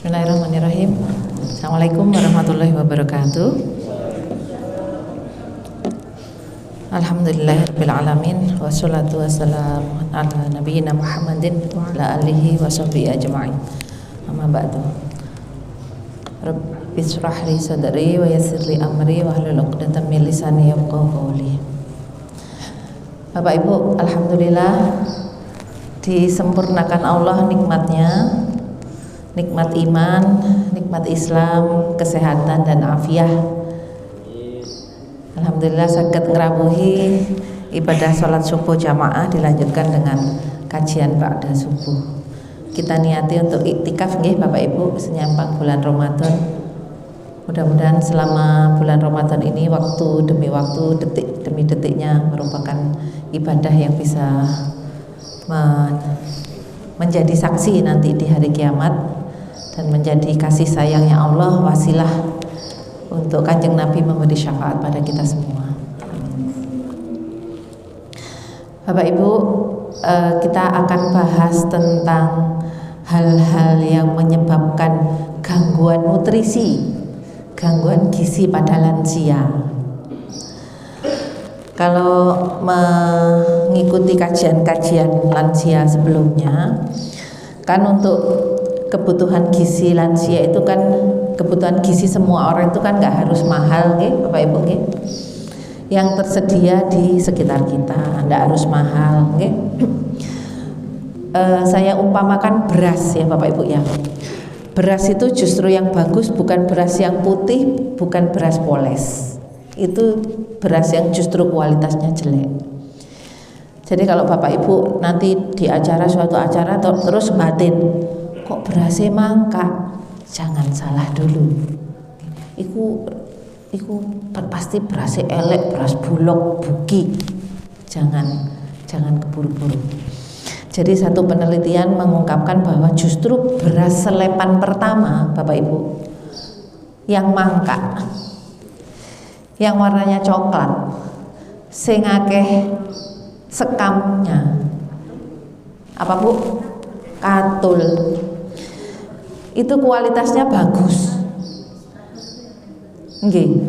Bismillahirrahmanirrahim. Assalamualaikum warahmatullahi wabarakatuh. Alhamdulillahirabbil alamin wassalatu wassalamu ala nabiyyina Muhammadin wa ala alihi washabbihi ajma'in. Amma ba'du. Rabbi shrah li sadri wa yassir li amri wahlul 'uqdatam min lisani yafqahu qawli. Bapak Ibu, alhamdulillah disempurnakan Allah nikmatnya, nikmat iman, nikmat Islam, kesehatan dan afiah. Alhamdulillah saged ngrawuhi ibadah sholat subuh jamaah dilanjutkan dengan kajian ba'da subuh. Kita niati untuk iktikaf nggih Bapak Ibu senyampang bulan Ramadan. Mudah-mudahan selama bulan Ramadan ini waktu demi waktu, detik demi detiknya merupakan ibadah yang bisa menjadi saksi nanti di hari kiamat dan menjadi kasih sayangnya Allah, wasilah untuk Kanjeng Nabi memberi syafaat pada kita semua. Bapak Ibu, kita akan bahas tentang hal-hal yang menyebabkan gangguan nutrisi, gangguan gizi pada lansia. Kalau mengikuti kajian-kajian lansia sebelumnya, kan untuk kebutuhan gizi lansia itu kan kebutuhan gizi semua orang itu kan nggak harus mahal, Bapak Ibu, yang tersedia di sekitar kita nggak harus mahal. Saya umpamakan beras ya Bapak Ibu ya. Beras itu justru yang bagus bukan beras yang putih, bukan beras poles. Itu beras yang justru kualitasnya jelek. Jadi kalau Bapak Ibu nanti di acara, suatu acara terus batin, kok berasnya mangka, jangan salah dulu. Iku pasti berasnya elek, beras bulog, buki. Jangan keburu-buru. Jadi satu penelitian mengungkapkan bahwa justru beras selepan pertama Bapak Ibu yang mangka, yang warnanya coklat, sing akeh sekamnya, apa Bu? Katul. Itu kualitasnya bagus. Nggih.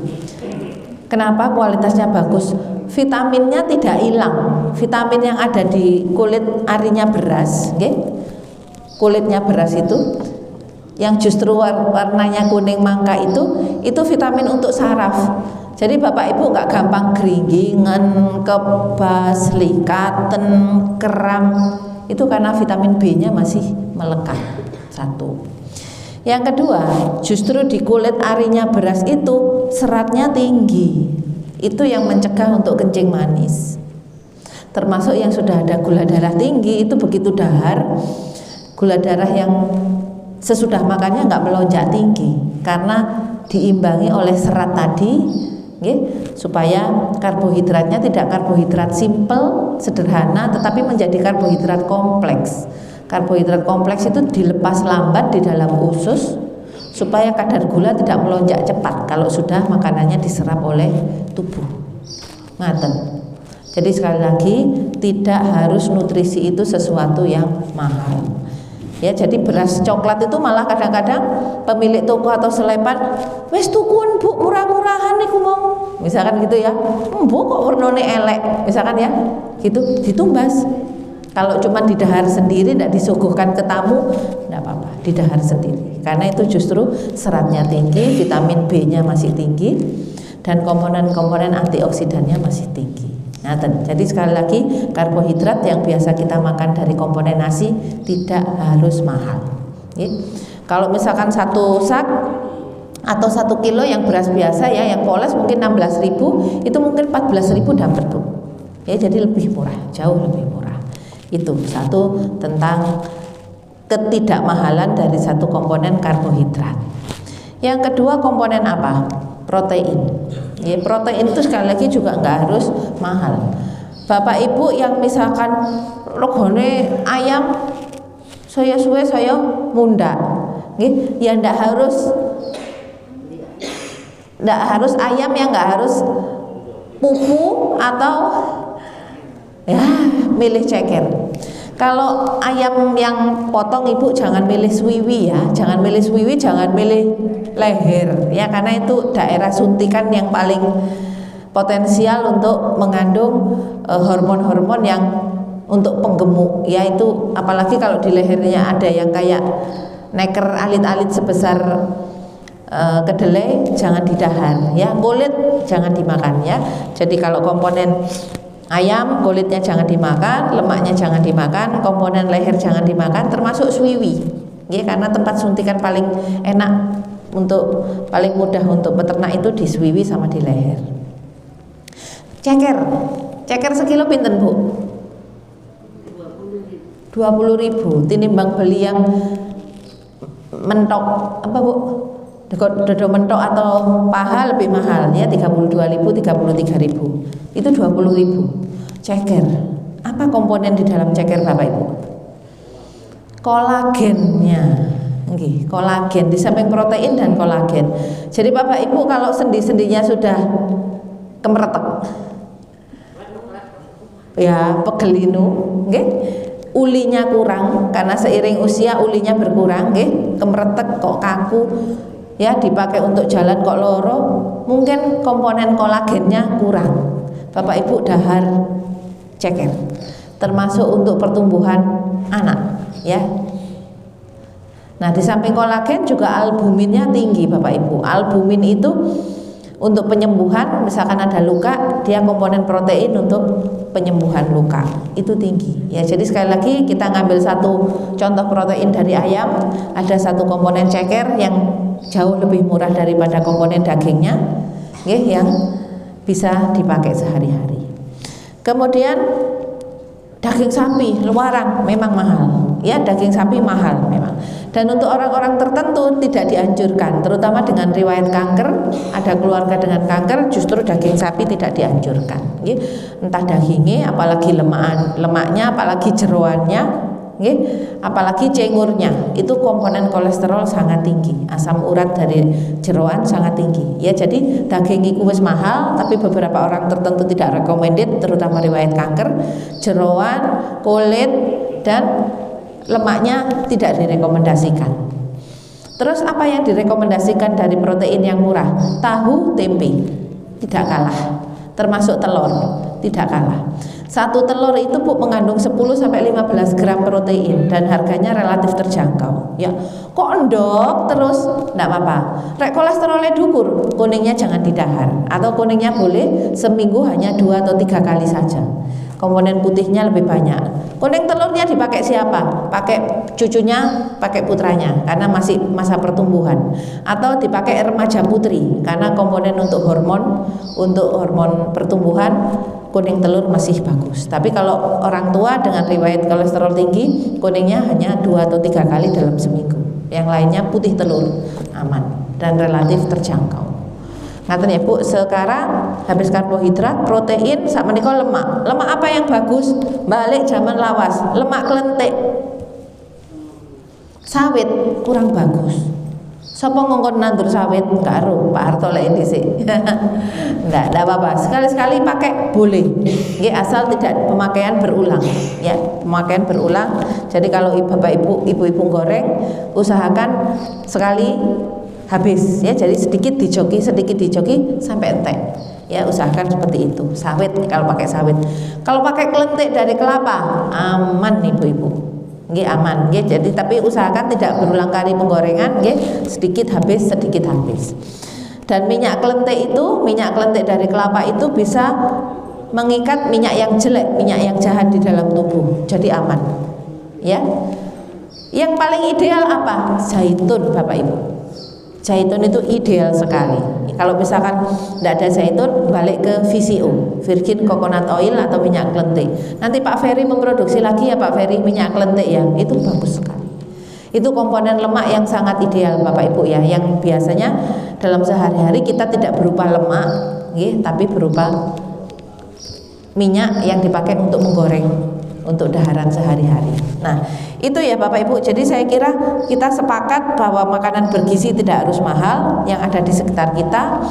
Kenapa kualitasnya bagus? Vitaminnya tidak hilang. Vitamin yang ada di kulit arinya beras, nggih. Kulitnya beras itu yang justru warnanya kuning mangka itu vitamin untuk saraf. Jadi Bapak Ibu nggak gampang geringingan, kebas, likaten, kram. Itu karena vitamin B-nya masih melekat. Satu. Yang kedua, justru di kulit arinya beras itu seratnya tinggi. Itu yang mencegah untuk kencing manis. Termasuk yang sudah ada gula darah tinggi, itu begitu dahar, gula darah yang sesudah makannya nggak melonjak tinggi karena diimbangi oleh serat tadi, supaya karbohidratnya tidak karbohidrat simpel, sederhana, tetapi menjadi karbohidrat kompleks. Karbohidrat kompleks itu dilepas lambat di dalam usus supaya kadar gula tidak melonjak cepat kalau sudah makanannya diserap oleh tubuh. Ngaten. Jadi sekali lagi tidak harus nutrisi itu sesuatu yang mahal. Ya, jadi beras coklat itu malah kadang-kadang pemilik toko atau selepan, wes tukun Bu, murah-murahan niku mau. Misalkan gitu ya. Bu kok warnane elek, misalkan ya. Gitu ditumbas. Kalau cuma didahar sendiri, tidak disuguhkan ke tamu, tidak apa-apa, didahar sendiri. Karena itu justru seratnya tinggi, vitamin B-nya masih tinggi, dan komponen-komponen antioksidannya masih tinggi. Nah, jadi sekali lagi karbohidrat yang biasa kita makan dari komponen nasi tidak harus mahal. Kalau misalkan satu sak atau 1 kilo yang beras biasa ya, yang poles mungkin 16.000, itu mungkin 14.000 dapat tuh. Ya, jadi lebih murah, jauh lebih murah. Itu satu tentang ketidakmahalan dari satu komponen karbohidrat. Yang kedua komponen apa? Protein. Ya, protein itu sekali lagi juga nggak harus mahal. Bapak Ibu yang misalkan regane ayam saya suwe saya munda, ya nggak harus ayam, yang nggak harus pupu atau ya milih ceker. Kalau ayam yang potong ibu jangan milih swiwi ya, jangan milih swiwi, jangan milih leher ya, karena itu daerah suntikan yang paling potensial untuk mengandung hormon-hormon yang untuk penggemuk, yaitu apalagi kalau di lehernya ada yang kayak neker alit-alit sebesar kedelai, jangan didahar ya. Kulit jangan dimakan ya. Jadi kalau komponen ayam, kulitnya jangan dimakan, lemaknya jangan dimakan, komponen leher jangan dimakan, termasuk swiwi ya, karena tempat suntikan paling enak untuk paling mudah untuk peternak itu di swiwi sama di leher. Ceker sekilo pinten Bu? 20.000. Tinimbang beli yang mentok apa Bu? Dodo mentok atau paha lebih mahal ya, 32.000, 33.000. Itu 20.000. Ceker. Apa komponen di dalam ceker Bapak Ibu? Kolagennya. Nggih, kolagen, di samping protein dan kolagen. Jadi Bapak Ibu kalau sendi-sendinya sudah kemeretek ya, pegelinu nggih, ulinya kurang karena seiring usia ulinya berkurang nggih, kemeretek kok kaku ya, dipakai untuk jalan kok loro, mungkin komponen kolagennya kurang. Bapak Ibu dahar ceker, termasuk untuk pertumbuhan anak ya. Nah, di samping kolagen juga albuminnya tinggi Bapak Ibu. Albumin itu untuk penyembuhan, misalkan ada luka, dia komponen protein untuk penyembuhan luka, itu tinggi ya. Jadi sekali lagi kita ngambil satu contoh protein dari ayam, ada satu komponen ceker yang jauh lebih murah daripada komponen dagingnya ya, yang bisa dipakai sehari-hari. Kemudian daging sapi luarang memang mahal ya, daging sapi mahal memang, dan untuk orang-orang tertentu tidak dianjurkan, terutama dengan riwayat kanker, ada keluarga dengan kanker, justru daging sapi tidak dianjurkan ya. Entah dagingnya, apalagi lemaknya, apalagi jeroannya ya, apalagi cengurnya, itu komponen kolesterol sangat tinggi, asam urat dari jeroan sangat tinggi ya. Jadi daging itu wis mahal, tapi beberapa orang tertentu tidak recommended, terutama riwayat kanker, jeroan, kulit dan lemaknya tidak direkomendasikan. Terus apa yang direkomendasikan dari protein yang murah? Tahu, tempe, tidak kalah, termasuk telur, tidak kalah. Satu telur itu Bu mengandung 10-15 gram protein dan harganya relatif terjangkau ya. Kok endok terus? Enggak apa-apa. Rek kolesterolnya dukur, kuningnya jangan didahar, atau kuningnya boleh seminggu hanya 2 atau 3 kali saja. Komponen putihnya lebih banyak. Kuning telurnya dipakai siapa? Pakai cucunya, pakai putranya karena masih masa pertumbuhan, atau dipakai remaja putri karena komponen untuk hormon pertumbuhan, kuning telur masih bagus. Tapi kalau orang tua dengan riwayat kolesterol tinggi, kuningnya hanya 2 atau 3 kali dalam seminggu. Yang lainnya putih telur, aman dan relatif terjangkau. Ngaten ya Bu, sekarang habis karbohidrat, protein, sak menika lemak. Lemak apa yang bagus? Balik zaman lawas, lemak klentik. Sawit kurang bagus. Sapa ngongkon nandur sawit karo Pak Harto lek dhisik. Enggak apa-apa. Sekali-sekali pakai boleh. Nggih, asal tidak pemakaian berulang ya, pemakaian berulang. Jadi kalau Bapak Ibu, ibu-ibu goreng, usahakan sekali habis ya, jadi sedikit dijoki sampai entek ya, usahakan seperti itu. Sawit kalau pakai sawit. Kalau pakai klentik dari kelapa aman ibu-ibu, nggih aman nggih. Jadi tapi usahakan tidak berulang kali penggorengan nggih, sedikit habis. Dan minyak klentik dari kelapa itu bisa mengikat minyak yang jelek, minyak yang jahat di dalam tubuh, jadi aman ya. Yang paling ideal apa? Zaitun Bapak Ibu. Zaitun itu ideal sekali. Kalau misalkan tidak ada zaitun, balik ke VCO, Virgin Coconut Oil atau minyak klentik. Nanti Pak Ferry memproduksi lagi ya Pak Ferry minyak klentik ya, itu bagus sekali. Itu komponen lemak yang sangat ideal Bapak Ibu ya, yang biasanya dalam sehari-hari kita tidak berupa lemak, tapi berupa minyak yang dipakai untuk menggoreng, untuk daharan sehari-hari. Nah, itu ya Bapak Ibu. Jadi saya kira kita sepakat bahwa makanan bergizi tidak harus mahal, yang ada di sekitar kita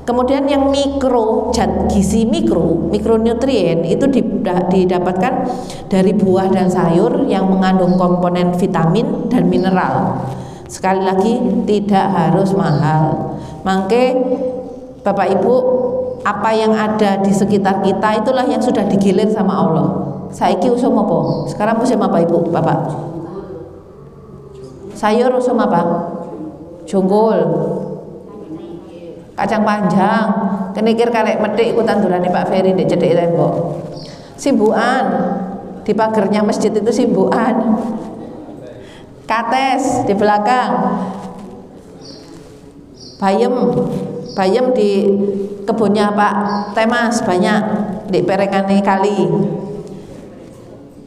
Kemudian yang mikro, zat gizi mikronutrien itu didapatkan dari buah dan sayur yang mengandung komponen vitamin dan mineral. Sekali lagi tidak harus mahal. Mangke Bapak Ibu, apa yang ada di sekitar kita itulah yang sudah digilir sama Allah. Saiki usum apa? Sekarang musim apa Ibu, Bapak? Sayur usum apa? Jungkul, kacang panjang, kenikir kalek medhik iku tandurane Pak Ferry ndek cedhek tembok. Simbukan di pagernya masjid itu simbukan. Kates di belakang. Bayem di kebunnya Pak Temas banyak di perengane kali.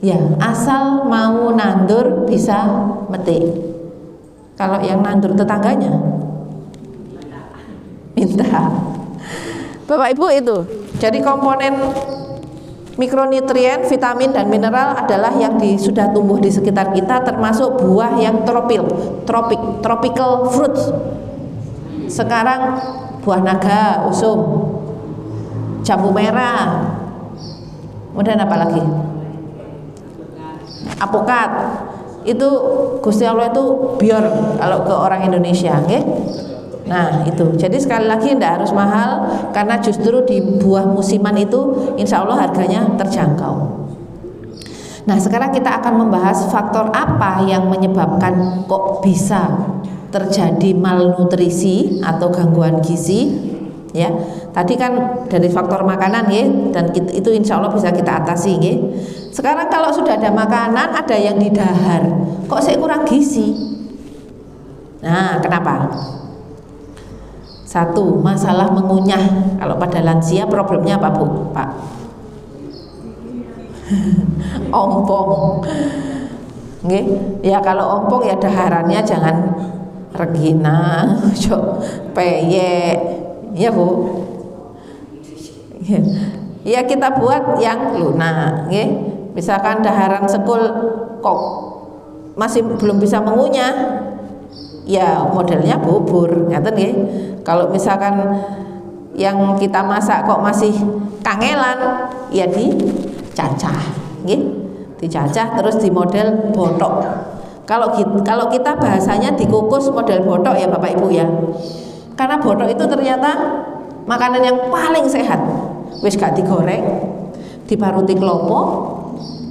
Ya, asal mau nandur bisa metik. Kalau yang nandur tetangganya minta. Bapak Ibu itu. Jadi komponen mikronutrien, vitamin dan mineral adalah yang sudah tumbuh di sekitar kita, termasuk buah yang tropical fruits. Sekarang buah naga, usum, jambu merah, kemudian apa lagi? Apokat. Itu Gusti Allah itu biar kalau ke orang Indonesia, okay? Nah itu, jadi sekali lagi tidak harus mahal, karena justru di buah musiman itu insya Allah harganya terjangkau. Nah sekarang kita akan membahas faktor apa yang menyebabkan kok bisa terjadi malnutrisi atau gangguan gizi. Ya, tadi kan dari faktor makanan ya, dan itu insya Allah bisa kita atasi ya. Sekarang kalau sudah ada makanan, ada yang didahar, kok saya kurang gizi. Nah kenapa? Satu, masalah mengunyah. Kalau pada lansia problemnya apa Bu? Pak? Ompong. Nggih. Ya kalau ompong ya daharannya jangan regina, peyek. Ya Bu. Ya kita buat yang lunak, nggih. Misalkan daharan sekul kok masih belum bisa mengunyah, ya modelnya bubur, ngaten nggih. Kalau misalkan yang kita masak kok masih kangelan, ya dicacah, nggih. Dicacah terus di model botok. Kalau kita bahasanya dikukus model botok ya Bapak Ibu ya. Karena botok itu ternyata makanan yang paling sehat. Wis gak digoreng, dibaruti klopo.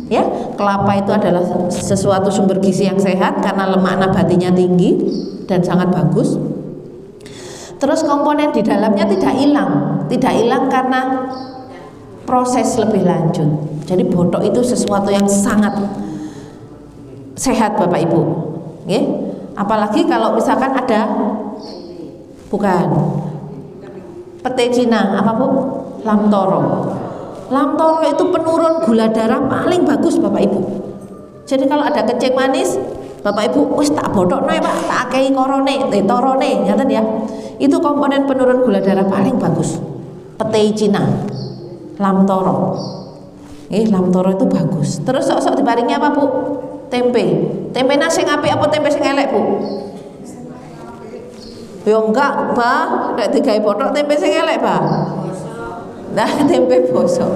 Ya, kelapa itu adalah sesuatu sumber gizi yang sehat karena lemak nabatinya tinggi dan sangat bagus. Terus komponen di dalamnya tidak hilang karena proses lebih lanjut. Jadi botok itu sesuatu yang sangat sehat Bapak Ibu. Oke? Apalagi kalau misalkan ada pete Cina, apa Bu? Lamtoro. Lamtoro itu penurun gula darah paling bagus Bapak Ibu. Jadi kalau ada kencing manis, Bapak Ibu, wis tak bodokno ya Pak, tak akei torone, ngaten ya. Itu komponen penurun gula darah paling bagus. Pete Cina, Lamtoro. Lamtoro itu bagus. Terus sok-sok diparingi apa Bu? Tempe. Tempe nasi apik apa tempe sing elek Bu? Ya enggak, Bah. Nek digawe botok tempe sing elek, Bah. Nah, tempe bosok.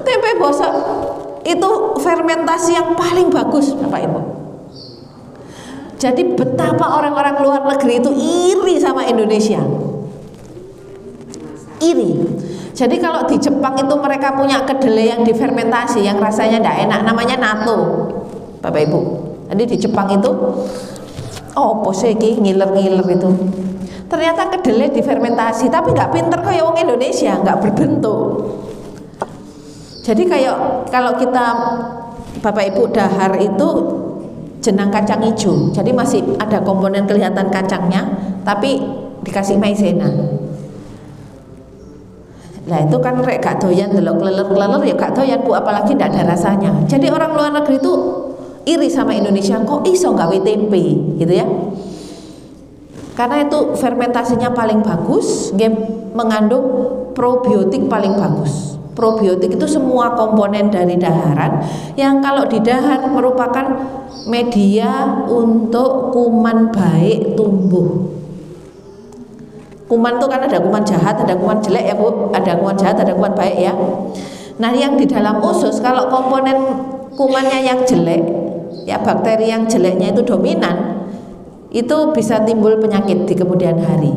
Tempe bosok itu fermentasi yang paling bagus, Bapak Ibu. Jadi betapa orang-orang luar negeri itu iri sama Indonesia. Iri. Jadi kalau di Jepang itu mereka punya kedelai yang difermentasi yang rasanya tidak enak, namanya natto, Bapak Ibu. Jadi di Jepang itu poseki ngiler-ngiler itu. Ternyata kedelai difermentasi, tapi nggak pinter kayak orang Indonesia, nggak berbentuk. Jadi kayak kalau kita Bapak Ibu dahar itu jenang kacang hijau, jadi masih ada komponen kelihatan kacangnya, tapi dikasih maizena. Nah itu kan rek gak doyan delok kleler-kleler ya gak doyan Bu, apalagi tidak ada rasanya. Jadi orang luar negeri itu iri sama Indonesia, kok iso gawe tempe gitu ya. Karena itu fermentasinya paling bagus, mengandung probiotik paling bagus. Probiotik itu semua komponen dari daharan yang kalau didahar merupakan media untuk kuman baik tumbuh. Kuman itu kan ada kuman jahat, ada kuman jelek ya Bu, ada kuman jahat, ada kuman baik ya. Nah yang di dalam usus kalau komponen kumannya yang jelek, ya bakteri yang jeleknya itu dominan, itu bisa timbul penyakit di kemudian hari.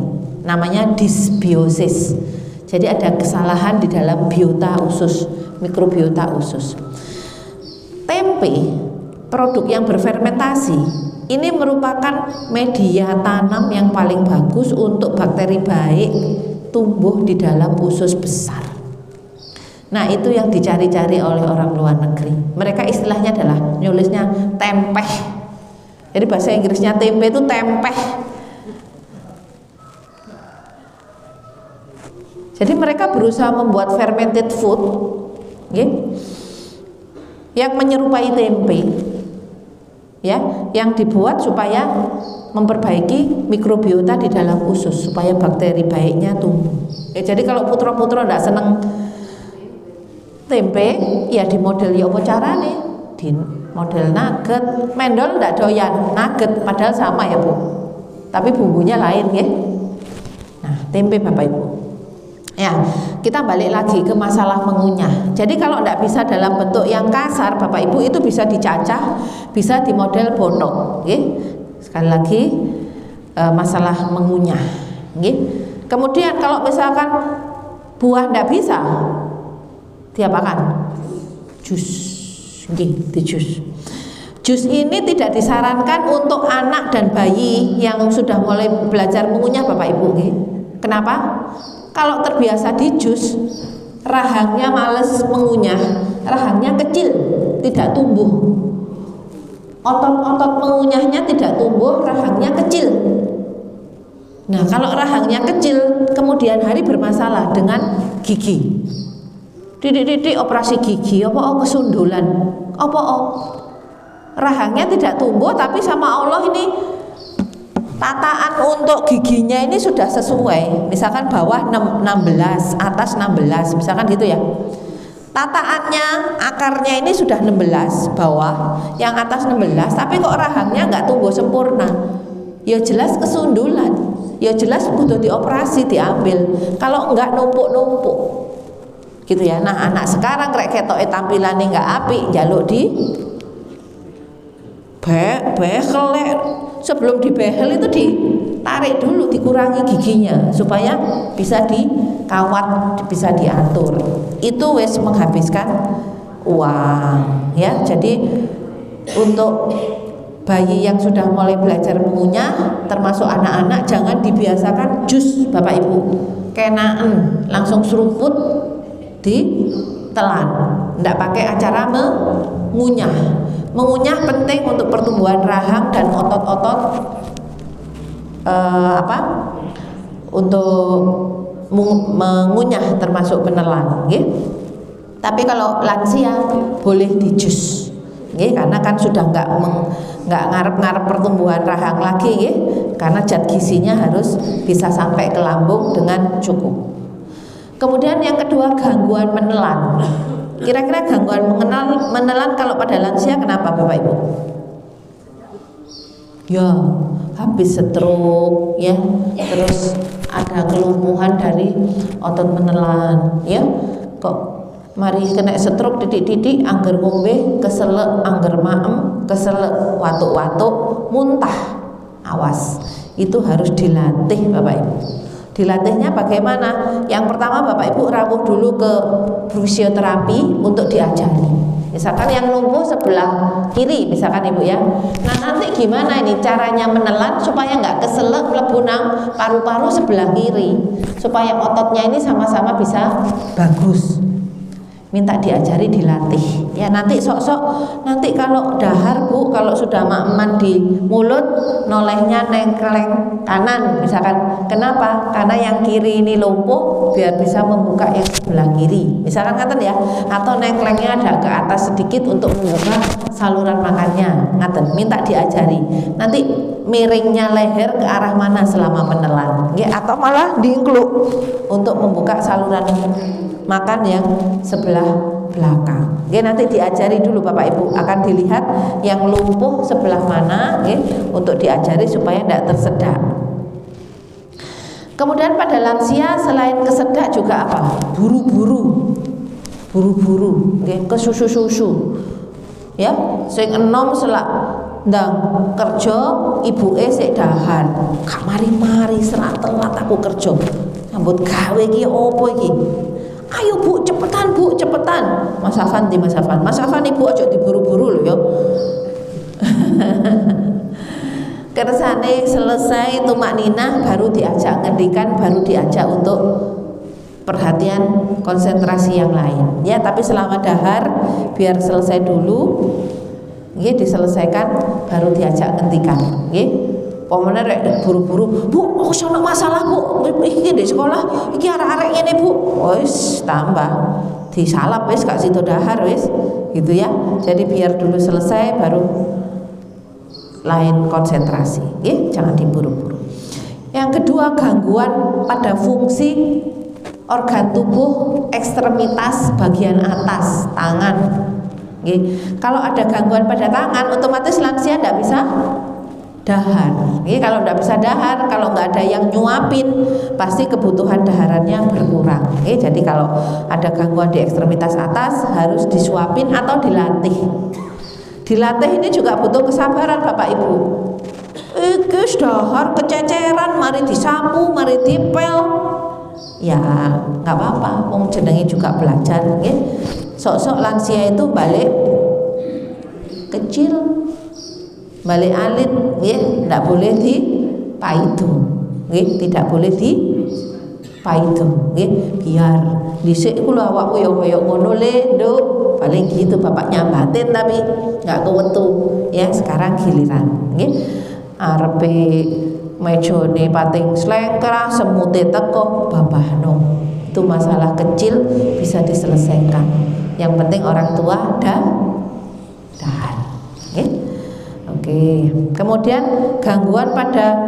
Namanya dysbiosis. Jadi ada kesalahan di dalam biota usus, mikrobiota usus. Tempe, produk yang berfermentasi, ini merupakan media tanam yang paling bagus untuk bakteri baik tumbuh di dalam usus besar. Nah itu yang dicari-cari oleh orang luar negeri. Mereka istilahnya adalah nulisnya tempeh. Jadi bahasa Inggrisnya tempe itu tempeh. Jadi mereka berusaha membuat fermented food, okay, yang menyerupai tempe, ya, yang dibuat supaya memperbaiki mikrobiota di dalam usus supaya bakteri baiknya tumbuh. Ya, jadi kalau putra-putra tidak seneng tempe, ya di model ya apa carane? Di model nugget, mendol tidak doyan nugget, padahal sama ya Bu, tapi bumbunya lain ya. Nah tempe Bapak Ibu. Ya, kita balik lagi ke masalah mengunyah. Jadi kalau tidak bisa dalam bentuk yang kasar, Bapak Ibu, itu bisa dicacah, bisa di model botok. Okay? Sekali lagi masalah mengunyah. Okay? Kemudian kalau misalkan buah tidak bisa, diapakan? Jus. Okay, di jus. Jus ini tidak disarankan untuk anak dan bayi yang sudah mulai belajar mengunyah, Bapak Ibu. Okay? Kenapa? Kalau terbiasa di jus, rahangnya males mengunyah, rahangnya kecil, tidak tumbuh. Otot-otot mengunyahnya tidak tumbuh, rahangnya kecil. Nah, kalau rahangnya kecil, kemudian hari bermasalah dengan gigi. Didik-didik operasi gigi, apa kesundulan, apa rahangnya tidak tumbuh, tapi sama Allah ini tataan untuk giginya ini sudah sesuai, misalkan bawah 16, atas 16, misalkan gitu ya. Tataannya, akarnya ini sudah 16 bawah, yang atas 16, tapi kok rahangnya nggak tumbuh sempurna. Ya jelas kesundulan, ya jelas butuh dioperasi, diambil. Kalau nggak numpuk-numpuk, gitu ya. Nah anak sekarang kayak ketok tampilannya nggak apik, jaluk di behel. Sebelum dibehel itu ditarik dulu, dikurangi giginya supaya bisa dikawat, bisa diatur. Itu wes menghabiskan uang ya. Jadi untuk bayi yang sudah mulai belajar mengunyah, termasuk anak-anak, jangan dibiasakan jus Bapak Ibu. Kenaan langsung seruput ditelan, tidak pakai acara mengunyah. Mengunyah penting untuk pertumbuhan rahang dan otot-otot untuk mengunyah termasuk menelan, okay? Tapi kalau lansia boleh di jus, okay? Karena kan sudah nggak ngarep-ngarep pertumbuhan rahang lagi, okay? Karena zat gizinya harus bisa sampai ke lambung dengan cukup. Kemudian yang kedua, gangguan menelan. Kira-kira gangguan menelan kalau pada lansia kenapa Bapak Ibu? Ya habis stroke ya, terus ada kelumpuhan dari otot menelan ya. Kok mari kena stroke titik-titik, angger ngombe keselek, angger maem keselek, watuk-watuk, muntah. Awas, itu harus dilatih Bapak Ibu. Dilatihnya bagaimana? Yang pertama Bapak Ibu rawuh dulu ke fisioterapi untuk diajari. Misalkan yang lumpuh sebelah kiri, misalkan Ibu ya. Nah nanti gimana ini caranya menelan supaya nggak keselak mlebu nang paru-paru sebelah kiri, supaya ototnya ini sama-sama bisa bagus. Minta diajari, dilatih ya. Nanti sok-sok nanti kalau dahar Bu, kalau sudah makman di mulut, nolehnya nengkleng kanan misalkan. Kenapa? Karena yang kiri ini lumpuh biar bisa membuka yang sebelah kiri misalkan ngaten ya. Atau nengklengnya ada ke atas sedikit untuk membuka saluran makannya, ngaten. Minta diajari. Nanti miringnya leher ke arah mana selama menelan ya, atau malah diingluk untuk membuka saluran makan yang sebelah belakang. Oke, nanti diajari dulu Bapak Ibu, akan dilihat yang lumpuh sebelah mana, oke, untuk diajari supaya tidak tersedak. Kemudian pada lansia selain kesedak juga apa? Buru-buru, nggih, ke susu-susu. Ya, sing enom selak ndang kerja ibuke sik dahar. Gak mari-mari serat telat aku kerja. Sambut gawe iki opo iki? Ayo Bu, cepetan Bu, cepetan. Mas Afan di Mas Afan. Mas Afan ibu aja diburu-buru lho ya. Kersane selesai tumak ninah baru diajak ngendikan, baru diajak untuk perhatian konsentrasi yang lain. Ya, tapi selama dahar biar selesai dulu. Nggih, diselesaikan baru diajak ngendikan. Nggih. Pomene rek buru-buru, Bu, oh sono masalah Bu. Iki di sekolah, iki arek-arek ngene Bu. Wis tambah disalap wis gak sido dahar wis. Gitu ya. Jadi biar dulu selesai baru lain konsentrasi, jangan diburu-buru. Yang kedua, gangguan pada fungsi organ tubuh ekstremitas bagian atas tangan. Kalau ada gangguan pada tangan, otomatis lansia tidak bisa dahar. Kalau tidak bisa dahar, kalau nggak ada yang nyuapin, pasti kebutuhan daharannya berkurang. Jadi kalau ada gangguan di ekstremitas atas harus disuapin atau dilatih. Dilatih ini juga butuh kesabaran Bapak Ibu. Iki dahar kececeran, mari disapu, mari dipel. Ya nggak apa-apa, wong jenenge juga belajar. Sok-sok lansia itu balik kecil, balik alit, nggak boleh dipaidung, tidak boleh dipaidung, biar dhisik iku lho awakku ya kaya ngono le, Nduk. Paling gitu bapak nyambatin tapi nggak kewetu. Ya sekarang giliran, arepe mejone pating slengkrah, semute teko babahno. Itu masalah kecil bisa diselesaikan. Yang penting orang tua dahar. Oke. Kemudian gangguan pada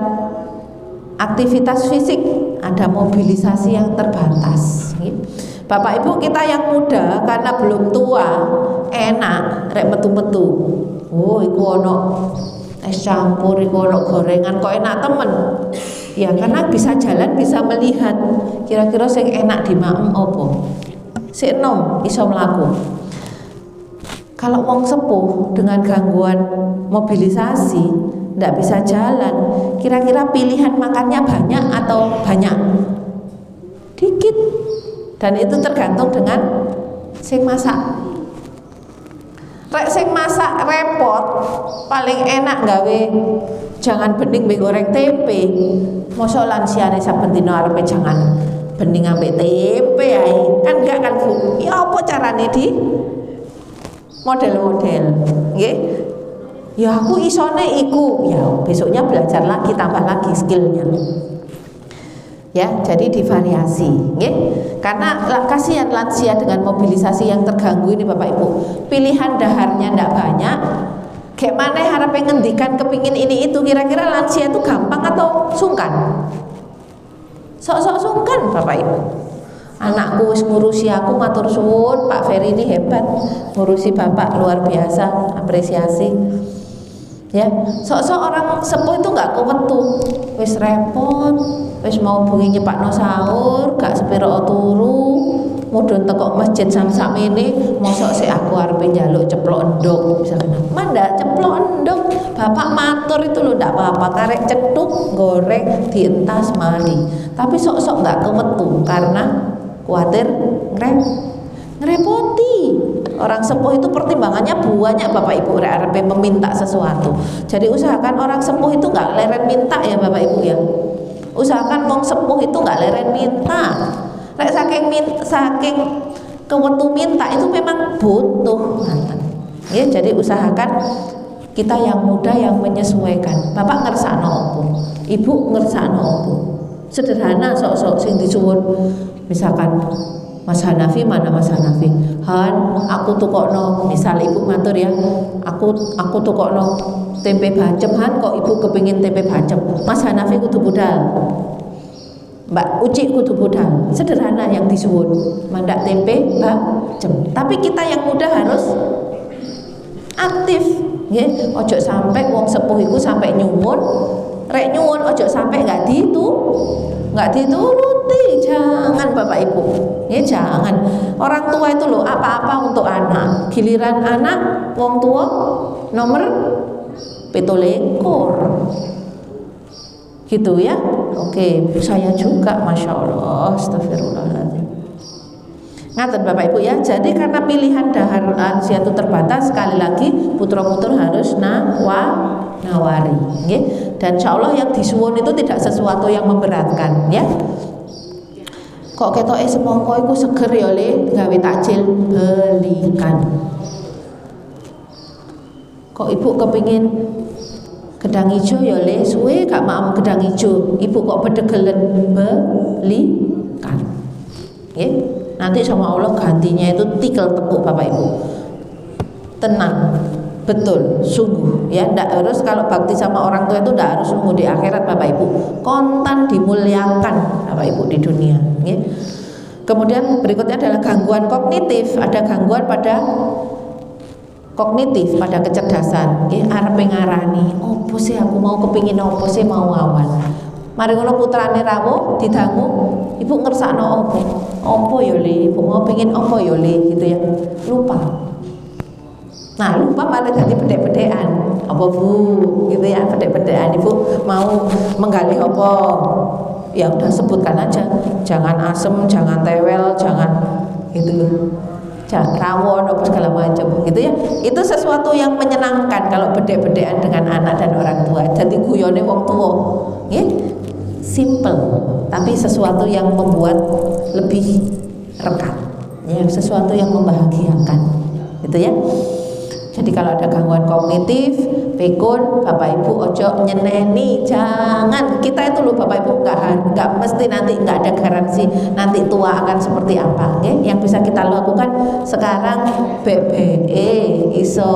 aktivitas fisik, ada mobilisasi yang terbatas. Bapak Ibu kita yang muda karena belum tua enak rek metu-metu. Oh, iku ono es campur, iku ono gorengan kok enak temen. Ya karena bisa jalan, bisa melihat kira-kira sing enak dimaem opo. Sik enom iso mlaku. Kalau wong sepuh dengan gangguan mobilisasi ndak bisa jalan, kira-kira pilihan makannya banyak atau banyak? Dikit. Dan itu tergantung dengan sing masak. Rek sing masak repot, paling enak gawe jangan bening mbek goreng tempe. Mosok lansiane saben dina arepe jangan bening ambek tempe ae. Kan enggak kan Bu. Ya apa carane di model-model, nggih? Ya aku isone iku. Ya besoknya belajar lagi, tambah lagi skillnya. Ya, jadi divariasi, nggih. Karena kasihan lansia dengan mobilisasi yang terganggu ini Bapak Ibu. Pilihan daharnya ndak banyak. Kayak mana harap ngendikan kepingin ini itu, kira-kira lansia itu gampang atau sungkan? Sok-sok sungkan Bapak Ibu. Anakku wis ngurusi aku, matur suwun, Pak Ferry ini hebat, ngurusi Bapak luar biasa, apresiasi. Ya, sok-sok orang sepuh itu nggak kewetu, wis repot, wis mau bengi nyepakno sahur, gak sepiro turu, mudhun teko masjid sam-sam ini, mosok sik aku arepe njaluk ceplok endok, misalkan, "Manda ceplok endok, Bapak matur itu lho ndak apa-apa, karek cetuk, goreng, dientas mari." Tapi sok-sok nggak kewetu karena khawatir ngerepoti. Orang sepuh itu pertimbangannya banyak Bapak Ibu, arepe meminta sesuatu. Jadi usahakan orang sepuh itu nggak leren minta ya Bapak Ibu ya. Usahakan wong sepuh itu nggak leren minta. Rek saking kewetu minta itu memang butuh. Ya, jadi usahakan kita yang muda yang menyesuaikan. Bapak ngersakno opo? Ibu ngersakno opo? Sederhana sok-sok sing disuwun. Misalkan Mas Hanafi, mana Mas Hanafi? Han, aku tukokno, misal ibu matur ya, aku tukokno tempe bacem. Han, kok ibu kepingin tempe bacem? Mas Hanafi kudu budal, Mbak Uci kudu budal. Sederhana yang disuwun, mandak tempe bacem. Tapi kita yang muda harus aktif, nggih. Ojo sampai wong sepuh iku sampai nyuwun, rek nyuwun ojo sampai nggak nggak dituruti, jangan Bapak Ibu, ya jangan. Orang tua itu loh apa-apa untuk anak, giliran anak wong tua nomor 17 gitu ya. Oke, saya juga, Masya Allah, astagfirullahaladzim. Ngaten Bapak Ibu ya. Jadi karena pilihan dahar lansia itu terbatas, sekali lagi putra-putra harus nawari, ya. Dan insya Allah yang disuwun itu tidak sesuatu yang memberatkan, ya. Kok ketoke semangka iku seger ya Le, gawe takjil, belikan. Kok ibu kepingin gedang hijau ya Le, suwe gak mau gedang hijau, ibu kok bedegelen, belikan, ya. Nanti sama Allah gantinya itu tikel tepuk Bapak Ibu. Tenang, betul, sungguh ya. Ndak harus kalau bakti sama orang tua itu ndak harus nunggu di akhirat Bapak Ibu. Kontan dimuliakan Bapak Ibu di dunia, ya. Kemudian berikutnya adalah gangguan kognitif. Ada gangguan pada kognitif, pada kecerdasan. Arep ngarani, opo sih aku mau kepingin opo sih mau awan. Mari ngono putrane rawuh didangu, ibu ngersakno opo? Opo ya Le, ibu mau pengin opo ya Le, gitu ya. Lupa. Nah, lupa malah jadi bedek-bedekan. Apa Bu? Gitu ya, bedek-bedekan. Ibu mau menggali opo? Ya udah sebutkan aja. Jangan asem, jangan tewel, jangan gitu. Jangan rawon apa segala macam gitu ya. Itu sesuatu yang menyenangkan kalau bedek-bedekan dengan anak dan orang tua. Jadi guyone wong tua. Ya. Simple, tapi sesuatu yang membuat lebih rekat, ya, sesuatu yang membahagiakan, gitu ya. Jadi kalau ada gangguan kognitif, pikun, Bapak Ibu ojo nyeneni, jangan. Kita itu loh Bapak Ibu nggak mesti nanti nggak ada garansi nanti tua akan seperti apa, ya. Yang bisa kita lakukan sekarang BBE iso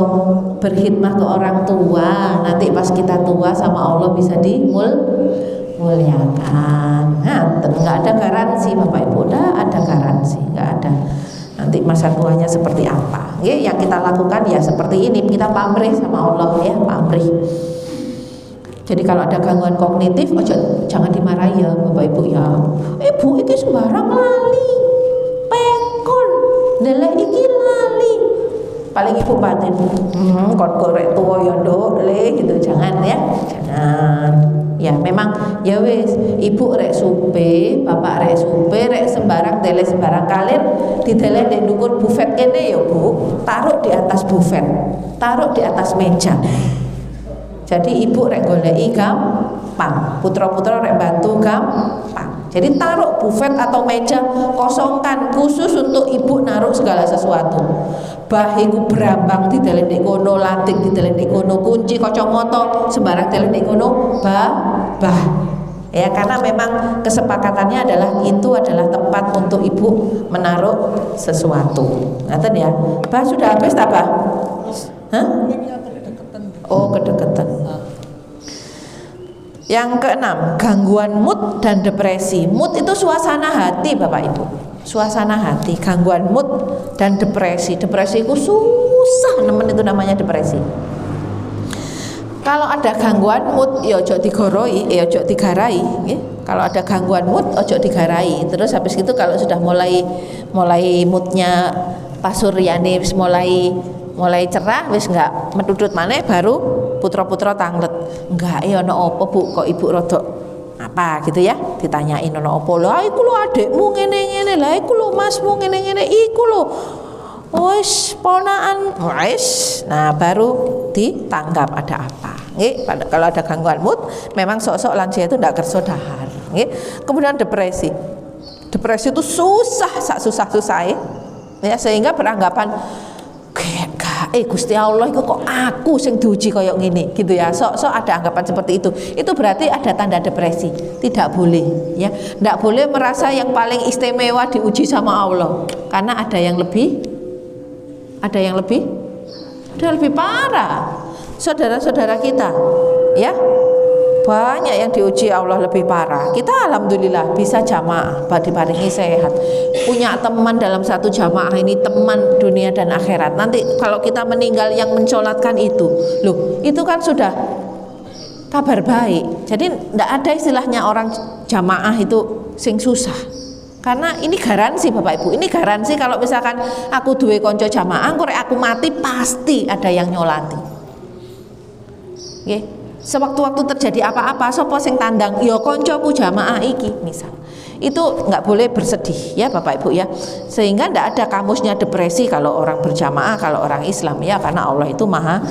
berkhidmat ke orang tua, nanti pas kita tua sama Allah bisa muliakan. Nah, nggak ada garansi Bapak Ibu, ada garansi, nggak ada. Nanti masa tuanya seperti apa? Ya, yang kita lakukan ya seperti ini, kita pamrih sama Allah ya, pamrih. Jadi kalau ada gangguan kognitif, jangan dimarahi ya Bapak Ibu ya. Ibu iki sembarang lali, pekon, delek iki lali. Paling ibu batin, kon korek tua ya nduk Le gitu, jangan ya, jangan. Ya memang ya wis, ibu rek supe, bapak rek supe, rek sembarang delek sembarang kalir, didelek di ndukur bufet kene ya Bu, taruh di atas bufet, taruh di atas meja. Jadi ibu rek goleki gampang, putra-putra rek bantu gampang. Jadi taruh bufet atau meja, kosongkan khusus untuk ibu naruh segala sesuatu. Bahiku berambang di dalam kono, lantik di dalam kono, kunci kacamata sembarang dalam kono, bah. Ya karena memang kesepakatannya adalah itu adalah tempat untuk ibu menaruh sesuatu. Ngaten ya. Bah sudah habis tak Bah? Hah? Oh kedekatan. Yang keenam, gangguan mood dan depresi. Mood itu suasana hati Bapak Ibu. Suasana hati, gangguan mood dan depresi. Depresi itu susah nemen, itu namanya depresi. Kalau ada gangguan mood ya ojo digoroi, ya ojo digarai, ya. Kalau ada gangguan mood ojo digarai. Terus habis itu kalau sudah mulai moodnya pasuryane wis mulai cerah, wis enggak medudut maneh, baru putra-putra tanglet. Enggak ya ono apa Bu, kok ibu rodok apa gitu ya, ditanyain ono apa. Lah iku lho adikmu ngene-ngene, lah iku lho masmu ngene-ngene, iku lho wis ponaan wis. Nah baru ditanggap ada apa. Nggih, kalau ada gangguan mood memang sok-sok lansia itu ndak kerso dahar, nggih. Kemudian depresi. Depresi itu susah, sak susah-susahe. Ya sehingga beranggapan Gusti Allah itu kok aku sing diuji koyok ngene gitu ya. Sok-sok ada anggapan seperti itu. Itu berarti ada tanda depresi. Tidak boleh ya. Tidak boleh merasa yang paling istimewa diuji sama Allah. Karena ada yang lebih parah. Saudara-saudara kita ya. Banyak yang diuji Allah lebih parah. Kita alhamdulillah bisa jamaah, diparingi sehat, punya teman dalam satu jamaah ini, teman dunia dan akhirat. Nanti kalau kita meninggal yang mencolatkan itu, loh itu kan sudah kabar baik. Jadi tidak ada istilahnya orang jamaah itu sing susah. Karena ini garansi Bapak Ibu, ini garansi kalau misalkan aku duwe konco jamaah, korek aku mati pasti ada yang nyolati. Nggih. Sewaktu-waktu terjadi apa-apa, sapa sing tandang? Ya koncoku jamaah iki, misal. Itu nggak boleh bersedih ya Bapak Ibu ya. Sehingga tidak ada kamusnya depresi kalau orang berjamaah, kalau orang Islam ya, karena Allah itu Maha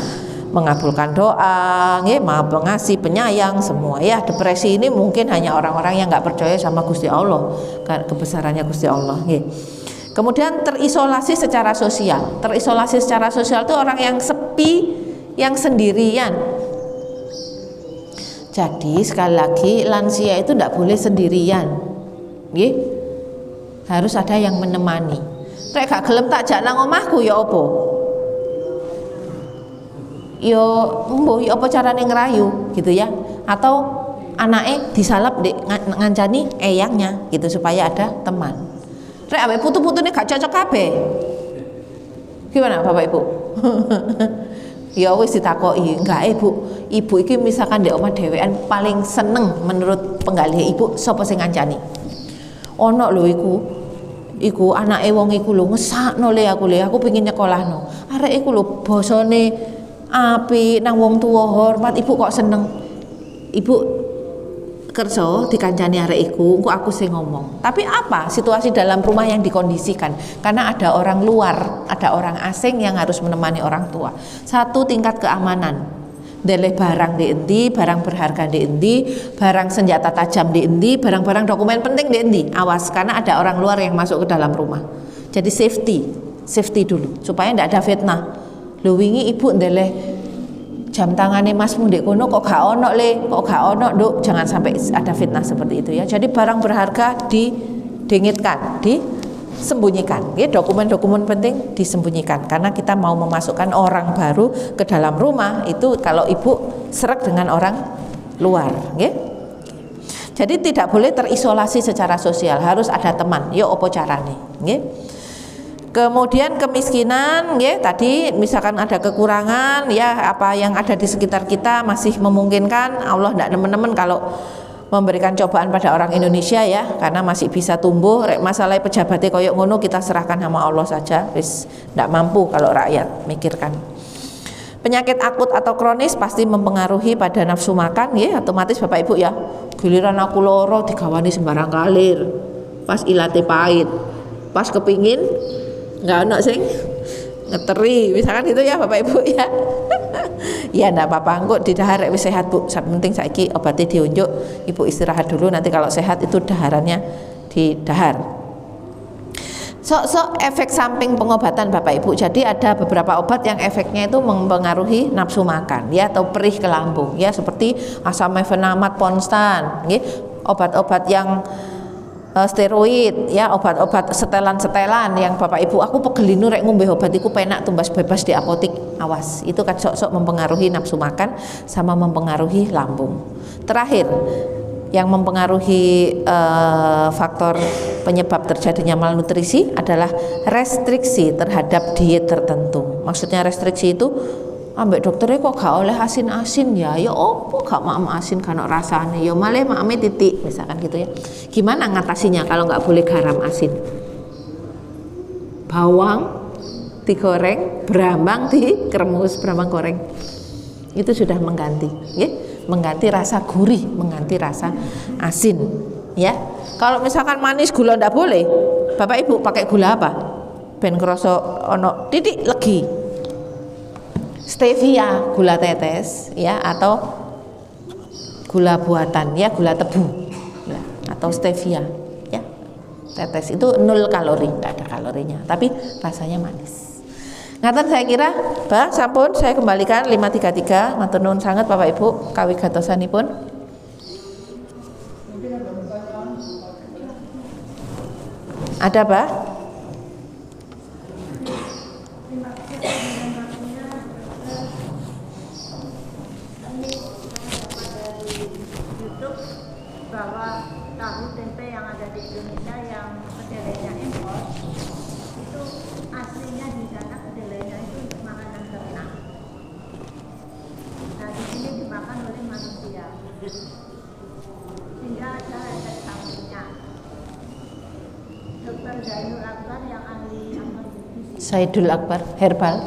mengabulkan doa, nggih, Maha pengasih, penyayang semua ya. Depresi ini mungkin hanya orang-orang yang nggak percaya sama Gusti Allah, kebesarannya Gusti Allah, nggih. Kemudian terisolasi secara sosial. Terisolasi secara sosial itu orang yang sepi, yang sendirian. Jadi sekali lagi lansia itu tidak boleh sendirian, nggih. Harus ada yang menemani. Nek gak gelem tak jak nang omahku ya apa? Yo mbuh yo apa carane ngerayu gitu ya, atau anake disalap dek ngancani eyangnya gitu supaya ada teman. Rek ambek putu-putune gak cocok kabeh. Gimana Bapak Ibu? Ya wis ditakoki, enggak ibu iki misalkan ndek omah dhewean paling seneng menurut penggalih ibu sapa sing ngancani? Ono lho iku anake wong iku lho ngesakno le aku pengin nyekolahno. Arek iku lho basane api nang wong tua hormat, ibu kok seneng. Ibu kerja dikancani arek iku, engko aku sing ngomong. Tapi apa situasi dalam rumah yang dikondisikan? Karena ada orang luar, ada orang asing yang harus menemani orang tua. Satu, tingkat keamanan. Deleh barang di endi, barang berharga di endi, barang senjata tajam di endi, barang-barang dokumen penting di endi. Awas, karena ada orang luar yang masuk ke dalam rumah. Jadi safety dulu supaya tidak ada fitnah. Lho wingi ibu ndeleh jam tangane masmu ndek kono kok gak ono le, kok gak ono Nduk, jangan sampai ada fitnah seperti itu ya. Jadi barang berharga didengitkan, disembunyikan, ya, dokumen-dokumen penting disembunyikan karena kita mau memasukkan orang baru ke dalam rumah. Itu kalau ibu serak dengan orang luar, ya. Jadi tidak boleh terisolasi secara sosial, harus ada teman. Yo opo carane, ya. Kemudian kemiskinan, ya tadi misalkan ada kekurangan, ya apa yang ada di sekitar kita masih memungkinkan. Allah tidak nemen-nemen kalau memberikan cobaan pada orang Indonesia ya, karena masih bisa tumbuh. Masalah pejabatnya koyok ngono kita serahkan sama Allah saja, wis tidak mampu kalau rakyat mikirkan. Penyakit akut atau kronis pasti mempengaruhi pada nafsu makan, ya otomatis Bapak Ibu ya. Giliran aku loro digawani sembarang kalir, pas ilate pahit, pas kepingin nggak ono sing ngeteri misalkan itu ya Bapak Ibu ya. Ya enggak apa-apa, engko didahar wis sehat Bu. Penting saiki obatnya diunjuk, Ibu istirahat dulu, nanti kalau sehat itu daharannya didahar. Sok efek samping pengobatan Bapak Ibu. Jadi ada beberapa obat yang efeknya itu mempengaruhi nafsu makan ya, atau perih ke lambung ya, seperti asam mefenamat, Ponstan, nggih. Obat-obat yang steroid ya, obat-obat setelan-setelan yang Bapak Ibu aku pegelinu rek ngombe obat iku penak tumbas bebas di apotik, awas, itu kan sok-sok mempengaruhi nafsu makan sama mempengaruhi lambung. Terakhir yang mempengaruhi faktor penyebab terjadinya malnutrisi adalah restriksi terhadap diet tertentu. Maksudnya restriksi itu ambek dokternya kok gak oleh asin-asin ya opo gak mak asin kan rasane ya malah makame titik misalkan gitu ya. Gimana ngatasinya kalau nggak boleh garam asin? Bawang digoreng, brambang dikeremus, brambang goreng itu sudah mengganti ya, mengganti rasa gurih, mengganti rasa asin ya. Kalau misalkan manis gula ndak boleh, Bapak Ibu pakai gula apa? Ben kroso ono titik legi. Stevia, gula tetes ya, atau gula buatan ya, gula tebu ya, atau stevia ya, tetes itu 0 kalori, tidak ada kalorinya tapi rasanya manis. Ngaten saya kira bah sampun saya kembalikan 533. Matur nuwun sangat Bapak Ibu kawigatosanipun. Ada bah? Bahwa tahu tempe yang ada di Indonesia yang kedelainya impor itu aslinya di sana kedelainya itu untuk makanan ternak. Nah di sini dimakan oleh manusia. Dokter Zainul Akbar yang ahli gizi. Saidul Akbar herbal.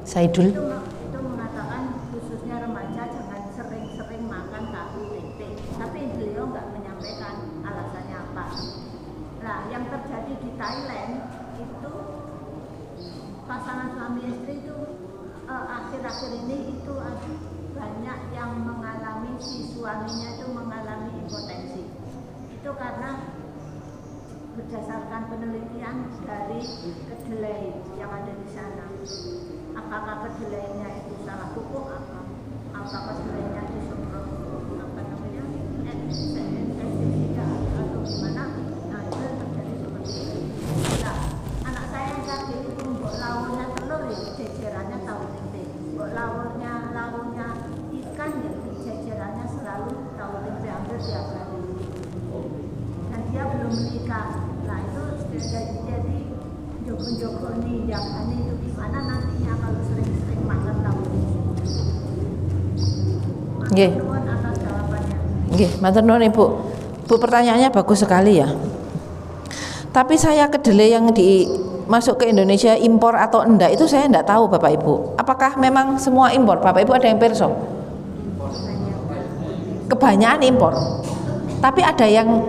Saidul. Itu mengatakan khususnya remaja jangan sering-sering makan tahu tempe. Tapi beliau nggak menyampaikan alasannya apa. Nah, yang terjadi di Thailand itu pasangan suami istri itu akhir-akhir ini itu banyak yang mengalami, si suaminya itu mengalami impotensi. Itu karena berdasarkan penelitian dari kedelai yang ada di sana. Apakah kedelainya itu salah pupuk, apakah kedelainya disuruh pestisida atau gimana? Nah, itu terjadi seperti itu. Nah, anak saya yang tadi itu mbok laurnya telur ya jejerannya tahu tempe, mbok laurnya ikan ya jejerannya selalu tahu tempe hampir tiap hari. Dan dia belum menikah. Nah, itu jadi jogo-jogo nih jangan itu gimana nantinya kalau sering-sering makan tahu tempe. Nggih. Atas jawabannya. Nggih, matur nuwun Ibu. Bu, pertanyaannya bagus sekali ya. Tapi saya kedelai yang masuk ke Indonesia impor atau enggak itu saya enggak tahu Bapak Ibu. Apakah memang semua impor? Bapak Ibu ada yang perso? Kebanyakan impor. Tapi ada yang